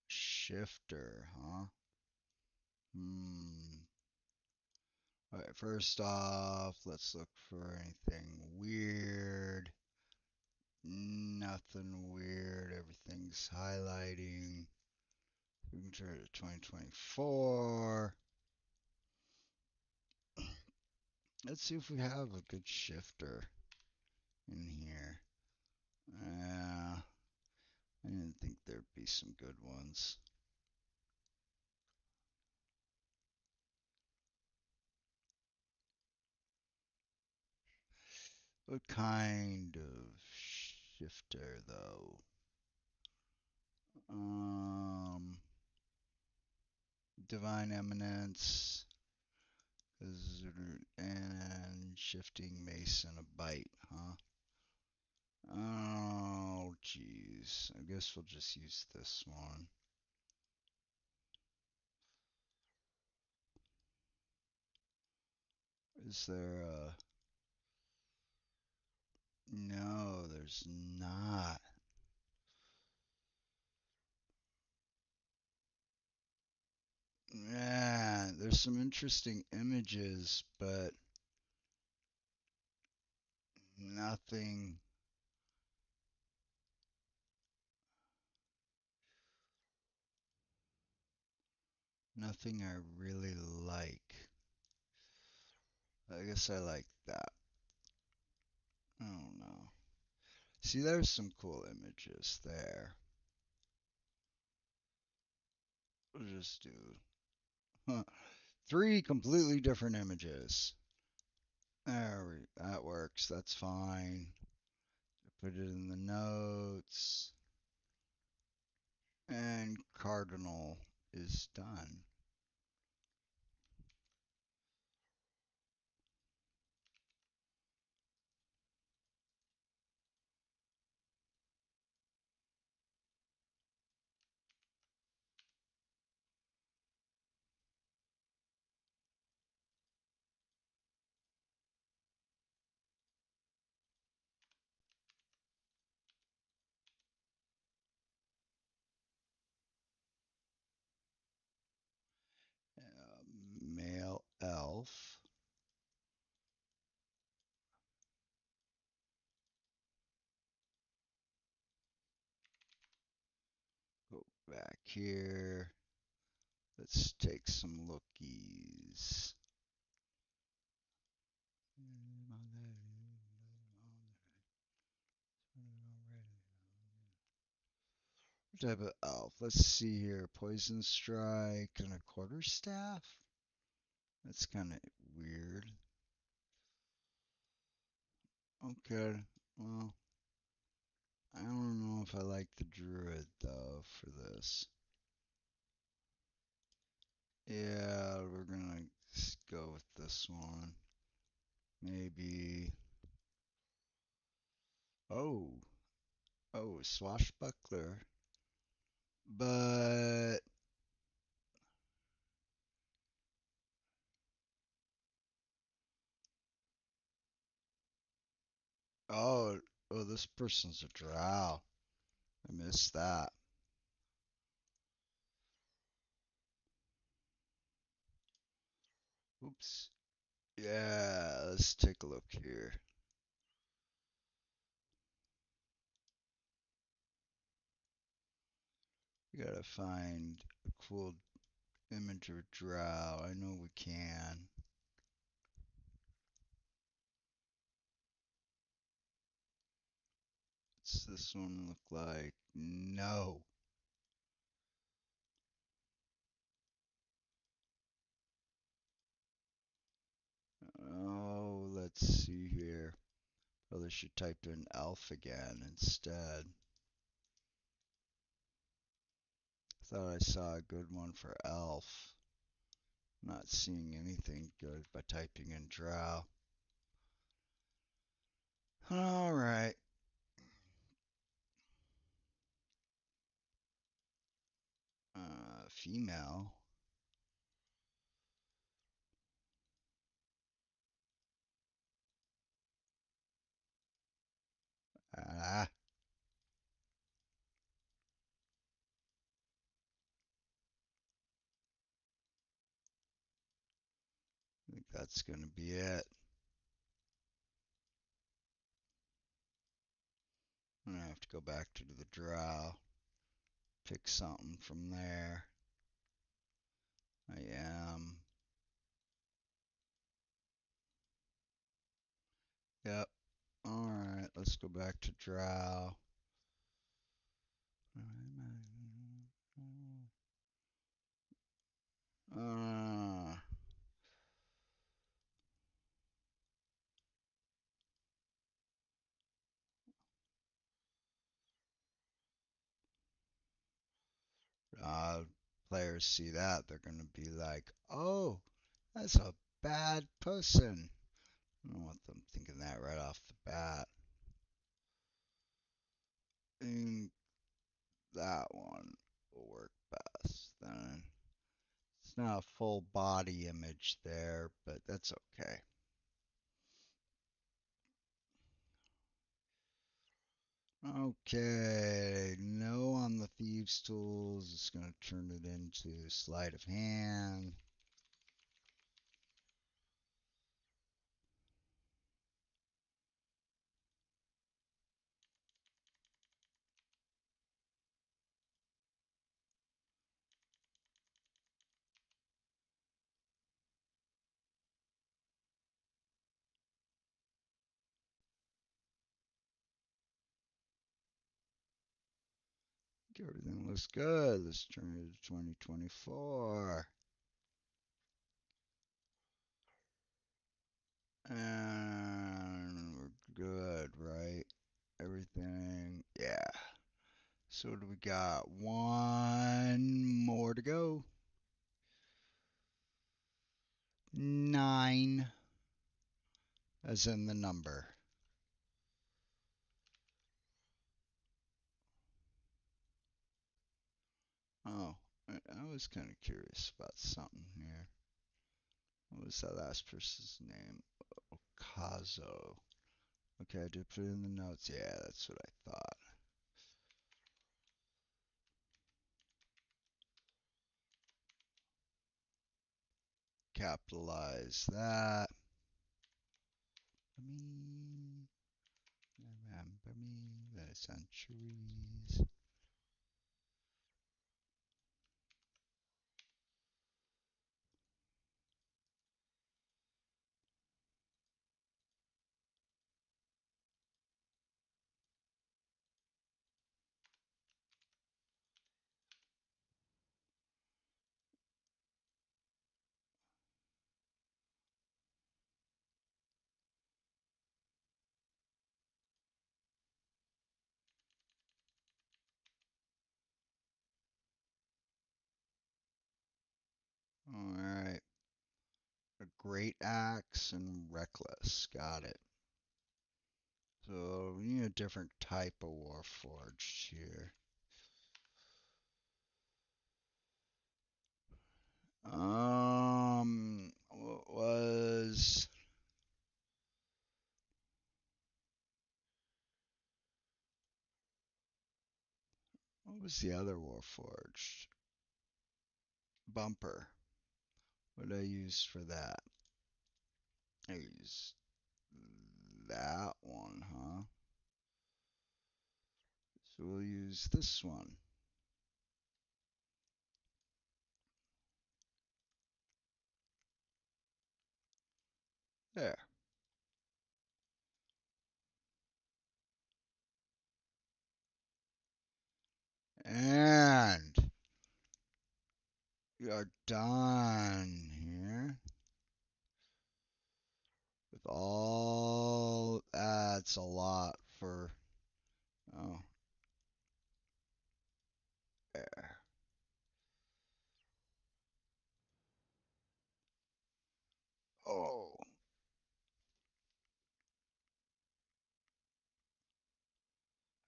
Shifter, huh? Hmm. All right, first off, let's look for anything weird. Nothing weird. Everything's highlighting. We can turn it to 2024. Let's see if we have a good shifter in here. I didn't think there'd be some good ones. What kind of shifter, though? Um, Divine Eminence and Shifting Mason a bite, huh? Oh, jeez. I guess we'll just use this one. Is there a... No, there's not. Man, there's some interesting images, but nothing, nothing I really like. I guess I like that. I don't know. See, there's some cool images there. We'll just do three completely different images. That works. That's fine. Put it in the notes. And cardinal is done. Male elf. Go back here. Let's take some lookies. What type of elf? Let's see here. Poison strike and a quarterstaff. That's kind of weird. Okay, well, I don't know if I like the druid though for this. Yeah, we're gonna go with this one. Maybe. Oh, oh, swashbuckler. But oh, oh, this person's a drow. I missed that. Oops. Yeah, let's take a look here. We gotta find a cool image of drow. I know we can. What's this one look like? No. Oh, let's see here. Probably should type in elf again instead. Thought I saw a good one for elf. Not seeing anything good by typing in drow. All right. Female. Ah, I think that's going to be it. I'm going to have to go back to the draw, pick something from there. I am. Yep. All right, let's go back to draw. Uh, uh, Players see that, they're going to be like, oh, that's a bad person. I don't want them thinking that right off the bat. And that one will work best then. It's not a full body image there, but that's okay. Okay, no on the Thieves Tools. It's going to turn it into sleight of hand. Everything looks good. Let's turn it to 2024. And we're good, right? Everything, yeah. So what do we got? One more to go. 9, as in the number. Oh, I was kind of curious about something here. What was that last person's name? Okazo. Okay, I did put it in the notes. Yeah, that's what I thought. Capitalize that. Me, remember me, the centuries. All right. A great axe and reckless. Got it. So we need a different type of warforged here. What was the other warforged? Bumper. What did I use for that? I used that one, huh? So we'll use this one. There. And we are done here with all. That's a lot for. Oh, there. Oh.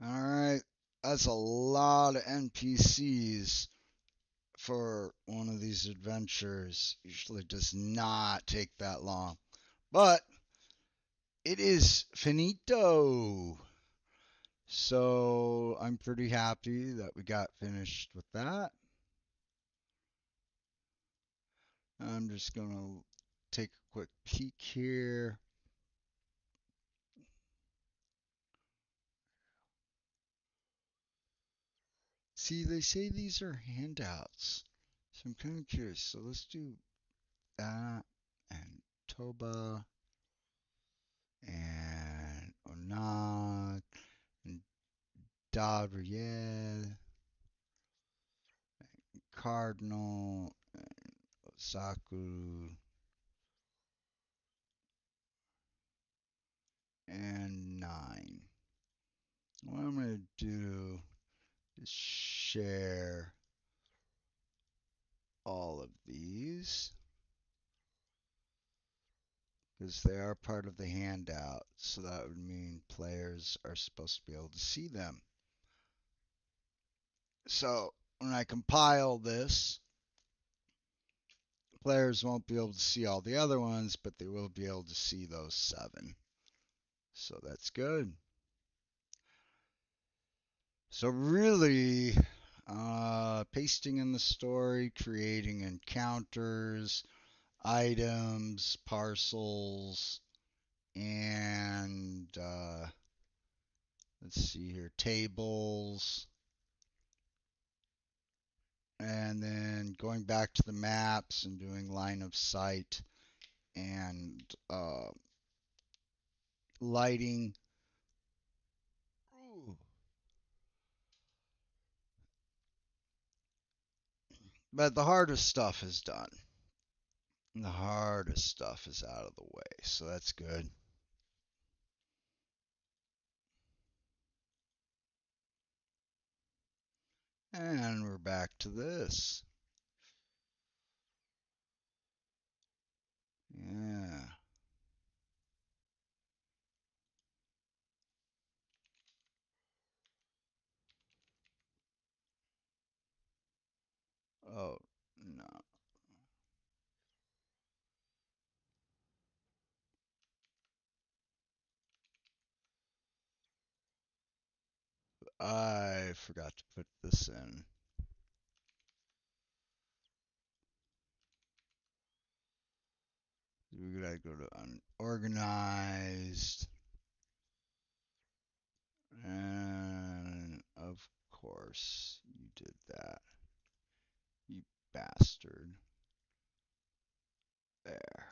All right. That's a lot of NPCs for one of these adventures. Usually does not take that long. But it is finito. So I'm pretty happy that we got finished with that. I'm just going to take a quick peek here. See, they say these are handouts. So I'm kind of curious. So let's do that and Toba and Onat and Gabriel, Cardinal, Saku, and 9. What I'm going to do is share all of these because they are part of the handout. So that would mean players are supposed to be able to see them. So when I compile this, players won't be able to see all the other ones, but they will be able to see those 7. So that's good. So really, pasting in the story, creating encounters, items, parcels, and let's see here, tables, and then going back to the maps and doing line of sight and lighting. Ooh. But the hardest stuff is done. The hardest stuff is out of the way, so that's good. And we're back to this. Yeah. Oh, no. I forgot to put this in. We gotta go to unorganized. And of course, you did that. You bastard. There.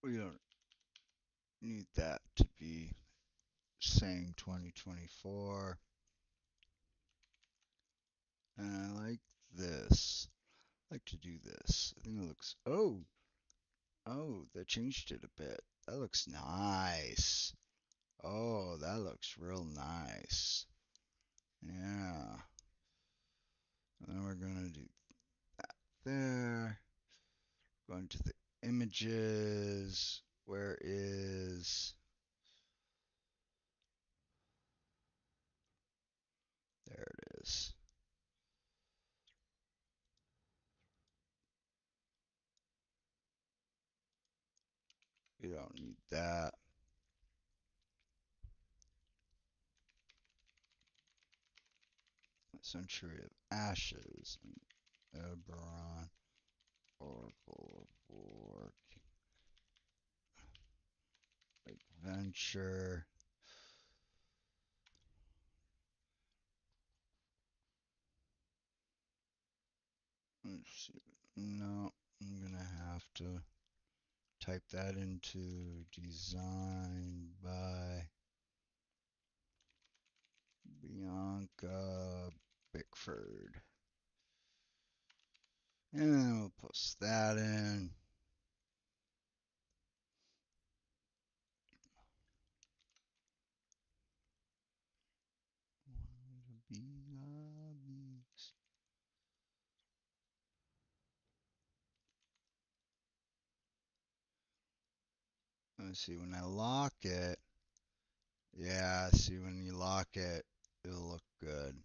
We don't need that to be saying 2024. And I like this. I like to do this. I think it looks. Oh, they changed it a bit. That looks nice. Oh, that looks real nice. Yeah. And then we're gonna do that there. Going to the images. Where is. There it is. We don't need that. Century of Ashes. Eberron. Oracle of War. Adventure. Let's see. No, I'm gonna have to type that into design by Bianca Bickford. And then we'll post that in. Let's see, when I lock it, yeah, see, when you lock it, it'll look good.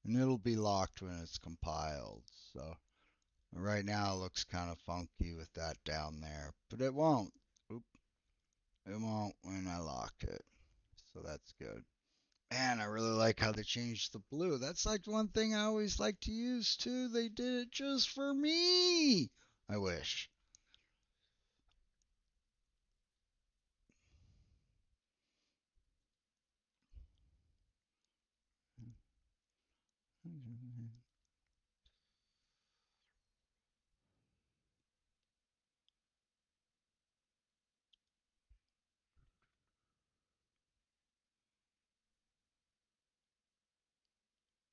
And it'll be locked when it's compiled. So right now it looks kind of funky with that down there, but it won't. Oop, it won't when I lock it. So that's good. Man, I really like how they changed the blue. That's like one thing I always like to use too. They did it just for me. I wish.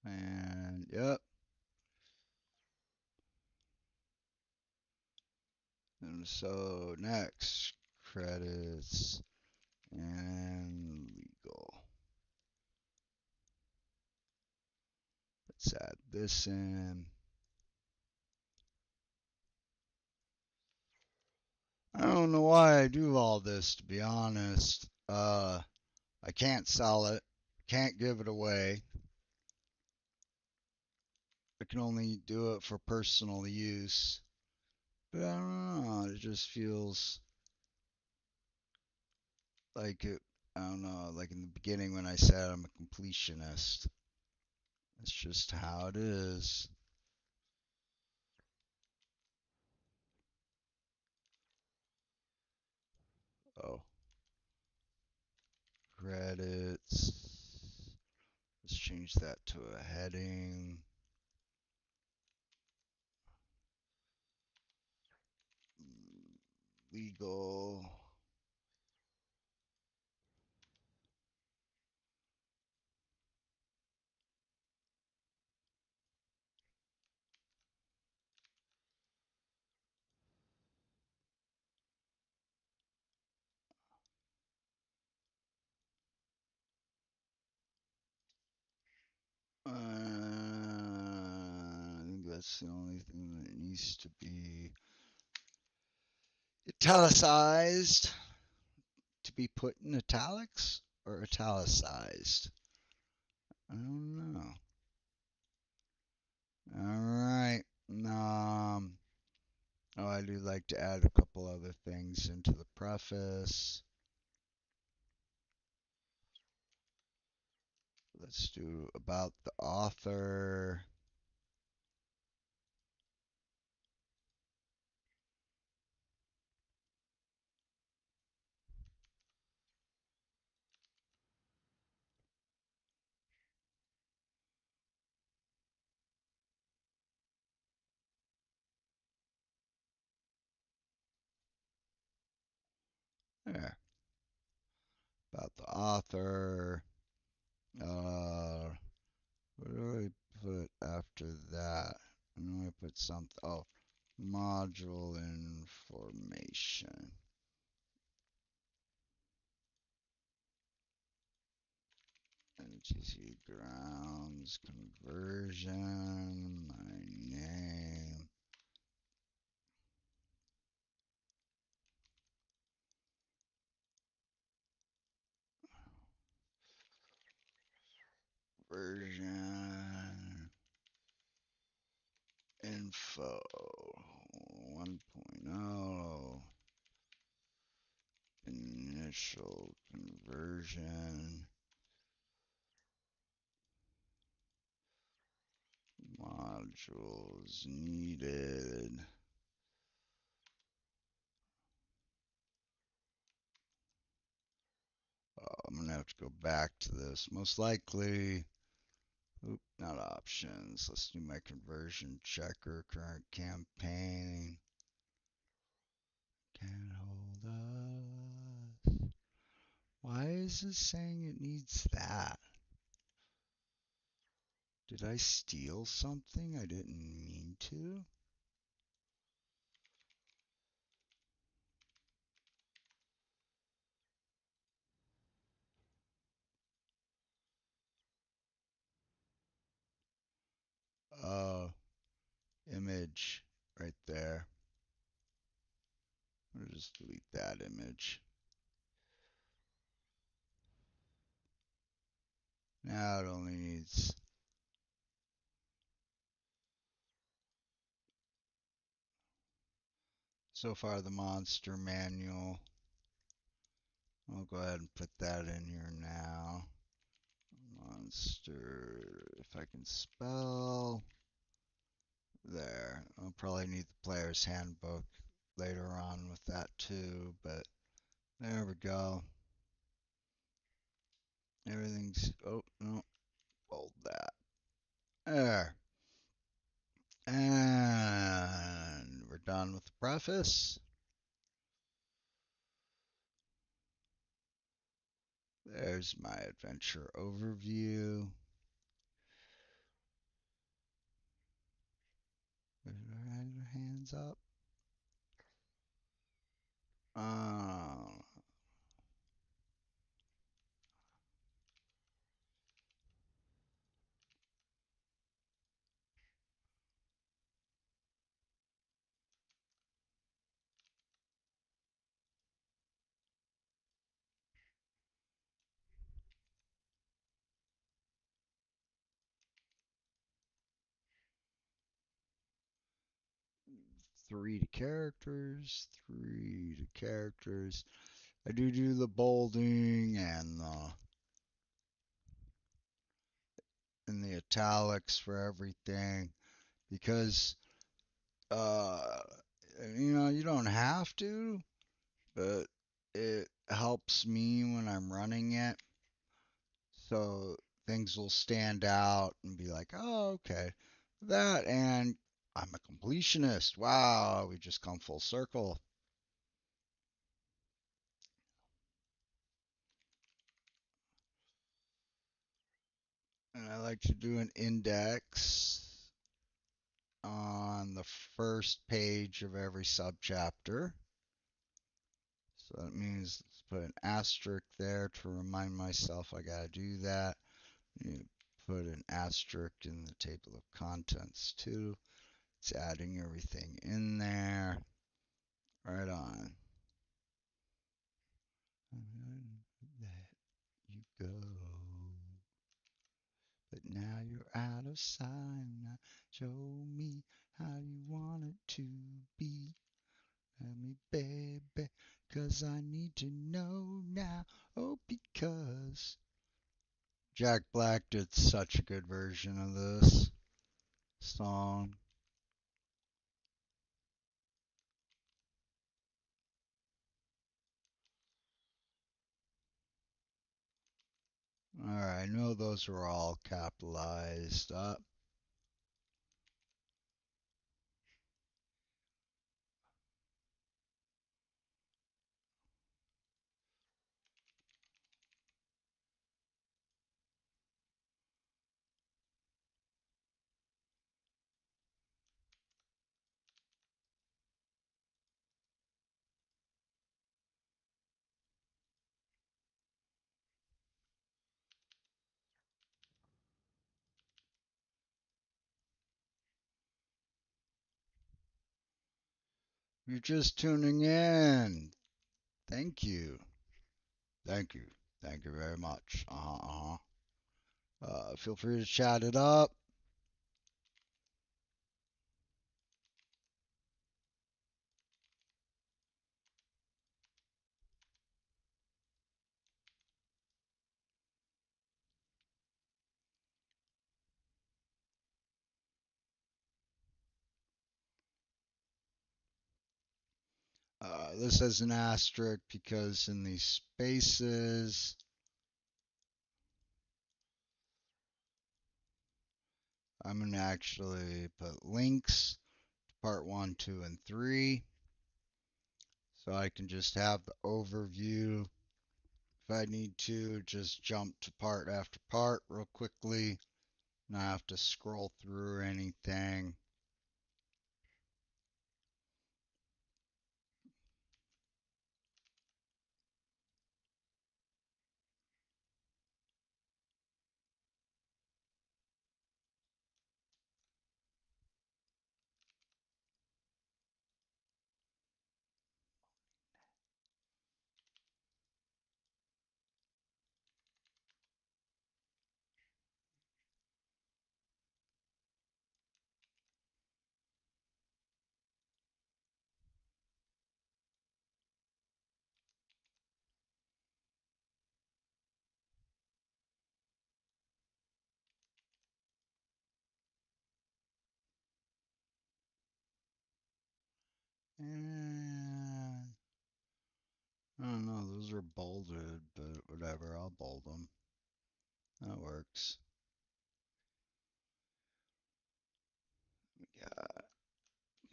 And yep. And so next, credits and legal. Let's add this in. I don't know why I do all this, to be honest. I can't sell it, can't give it away. I can only do it for personal use. But I don't know, it just feels like it, I don't know, like in the beginning when I said I'm a completionist. It's just how it is. Oh, credits. Let's change that to a heading. Legal. I think that's the only thing that needs to be italicized. To be put in italics or italicized? I don't know. All right. Oh, I do like to add a couple other things into the preface. Let's do about the author. There. About the author. What do I put after that? I know I put something. Oh, module information. NTC grounds conversion. My name. Version info 1.0 initial conversion modules needed. I'm gonna have to go back to this most likely. Oop, not options. Let's do my conversion checker. Current campaign. Can't hold us. Why is it saying it needs that? Did I steal something I didn't mean to? Uh, image right there. I'll just delete that image. Now it only needs. So far, the monster manual. I'll go ahead and put that in here now. monster. If I can spell. There. I'll probably need the player's handbook later on with that too, but there we go. Everything's. Oh, no. Hold that. There. And we're done with the preface. There's my adventure overview. Hands up. Uh, 3 to characters. I do the bolding and the italics for everything because uh you don't have to, but it helps me when I'm running it. So things will stand out and be like, oh, okay. That and I'm a completionist. Wow, we just come full circle. And I like to do an index on the first page of every subchapter. So that means let's put an asterisk there to remind myself I gotta do that. You put an asterisk in the table of contents too. It's adding everything in there. Right on. Let you go. But now you're out of sight. Now show me how you want it to be. Tell me, baby, 'cause I need to know now. Oh, because Jack Black did such a good version of this song. Alright, I know those were all capitalized up. You're just tuning in. Thank you. Thank you. Thank you very much. Feel free to chat it up. This has an asterisk because in these spaces, I'm going to actually put links to part 1, 2, and 3. So I can just have the overview. If I need to, just jump to part after part real quickly. Not have to scroll through anything. And I don't know, those are bolded, but whatever, I'll bold them. That works. We got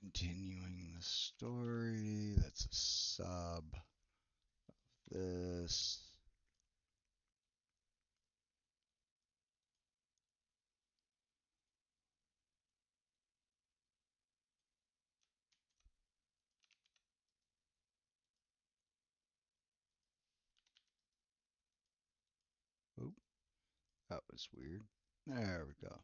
continuing the story. That's a sub. This. Oop, that was weird. There we go.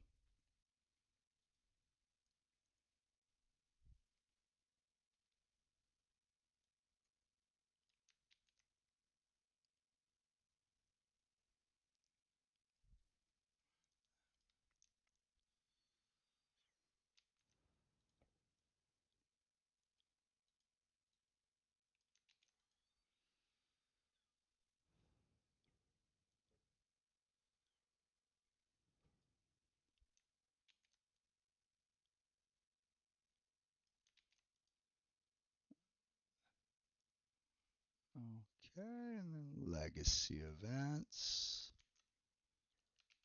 Okay, and then legacy events.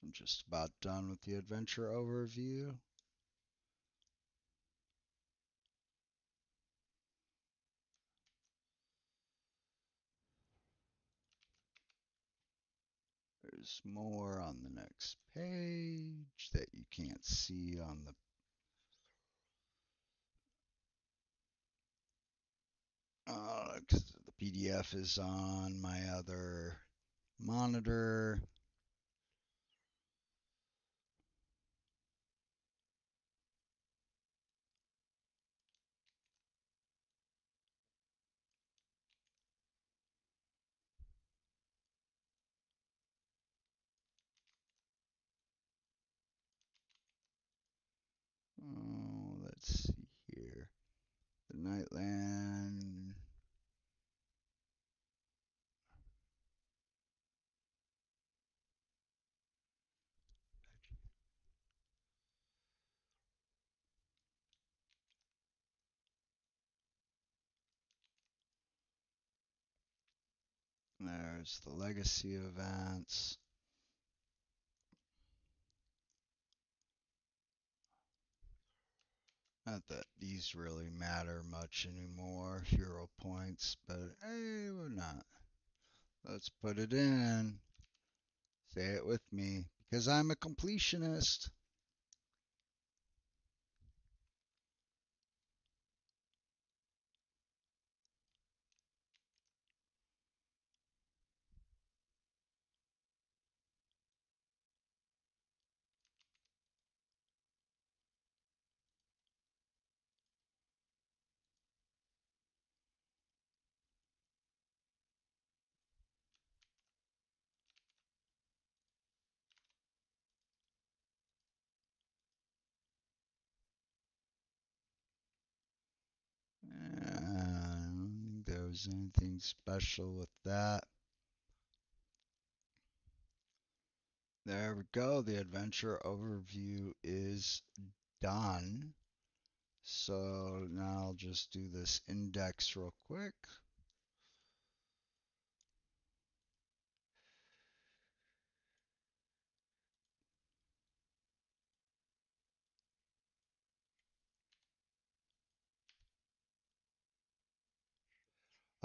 I'm just about done with the adventure overview. There's more on the next page that you can't see on the because the PDF is on my other monitor. Oh, let's see here. The Nightland. There's the legacy events. Not that these really matter much anymore, hero points, but hey, we're not. Let's put it in. Say it with me, because I'm a completionist. I don't think there was anything special with that. There we go. The adventure overview is done. So now I'll just do this index real quick.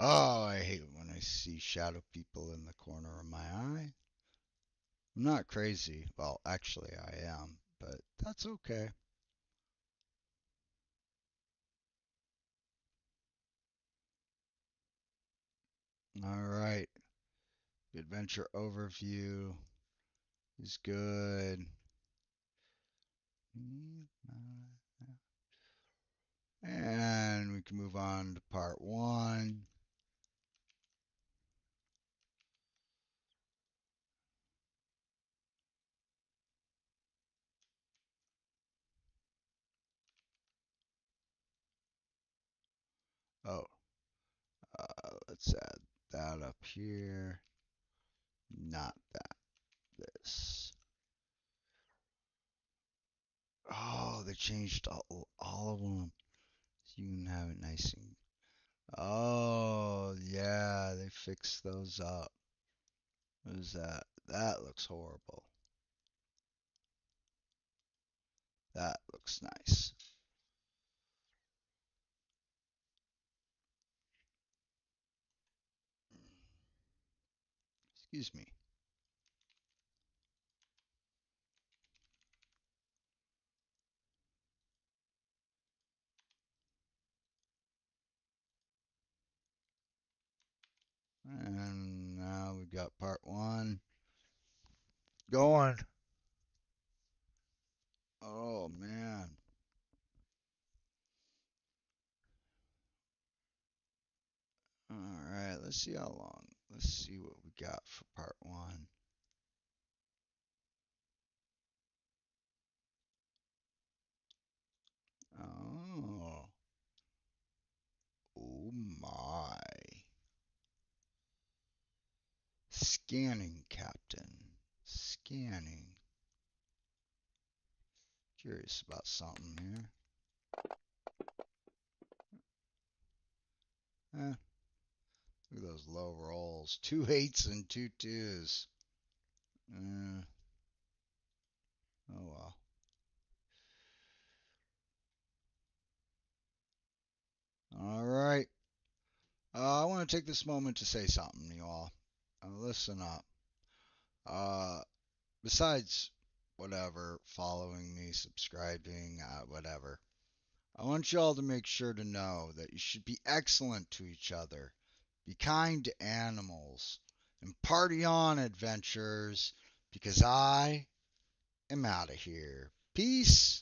Oh, I hate when I see shadow people in the corner of my eye. I'm not crazy. Well, actually, I am, but that's okay. All right. The adventure overview is good. And we can move on to part one. Oh, let's add that up here. Not that. This. Oh, they changed all of them. So you can have it nice and Oh, yeah, they fixed those up. What is that? That looks horrible. That looks nice. Excuse me. And now we got part one going. Oh, man. All right, let's see how long. Let's see what we got for part one. Oh, oh my. Scanning, Captain. Scanning. Curious about something here. Eh, look at those low rolls. 2 8s and 2 2s. Eh, oh well. All right. I want to take this moment to say something, you all. Listen up. Uh, Besides whatever, following me, subscribing, whatever, I want you all to make sure to know that you should be excellent to each other, be kind to animals, and party on, adventurers, because I am out of here. Peace.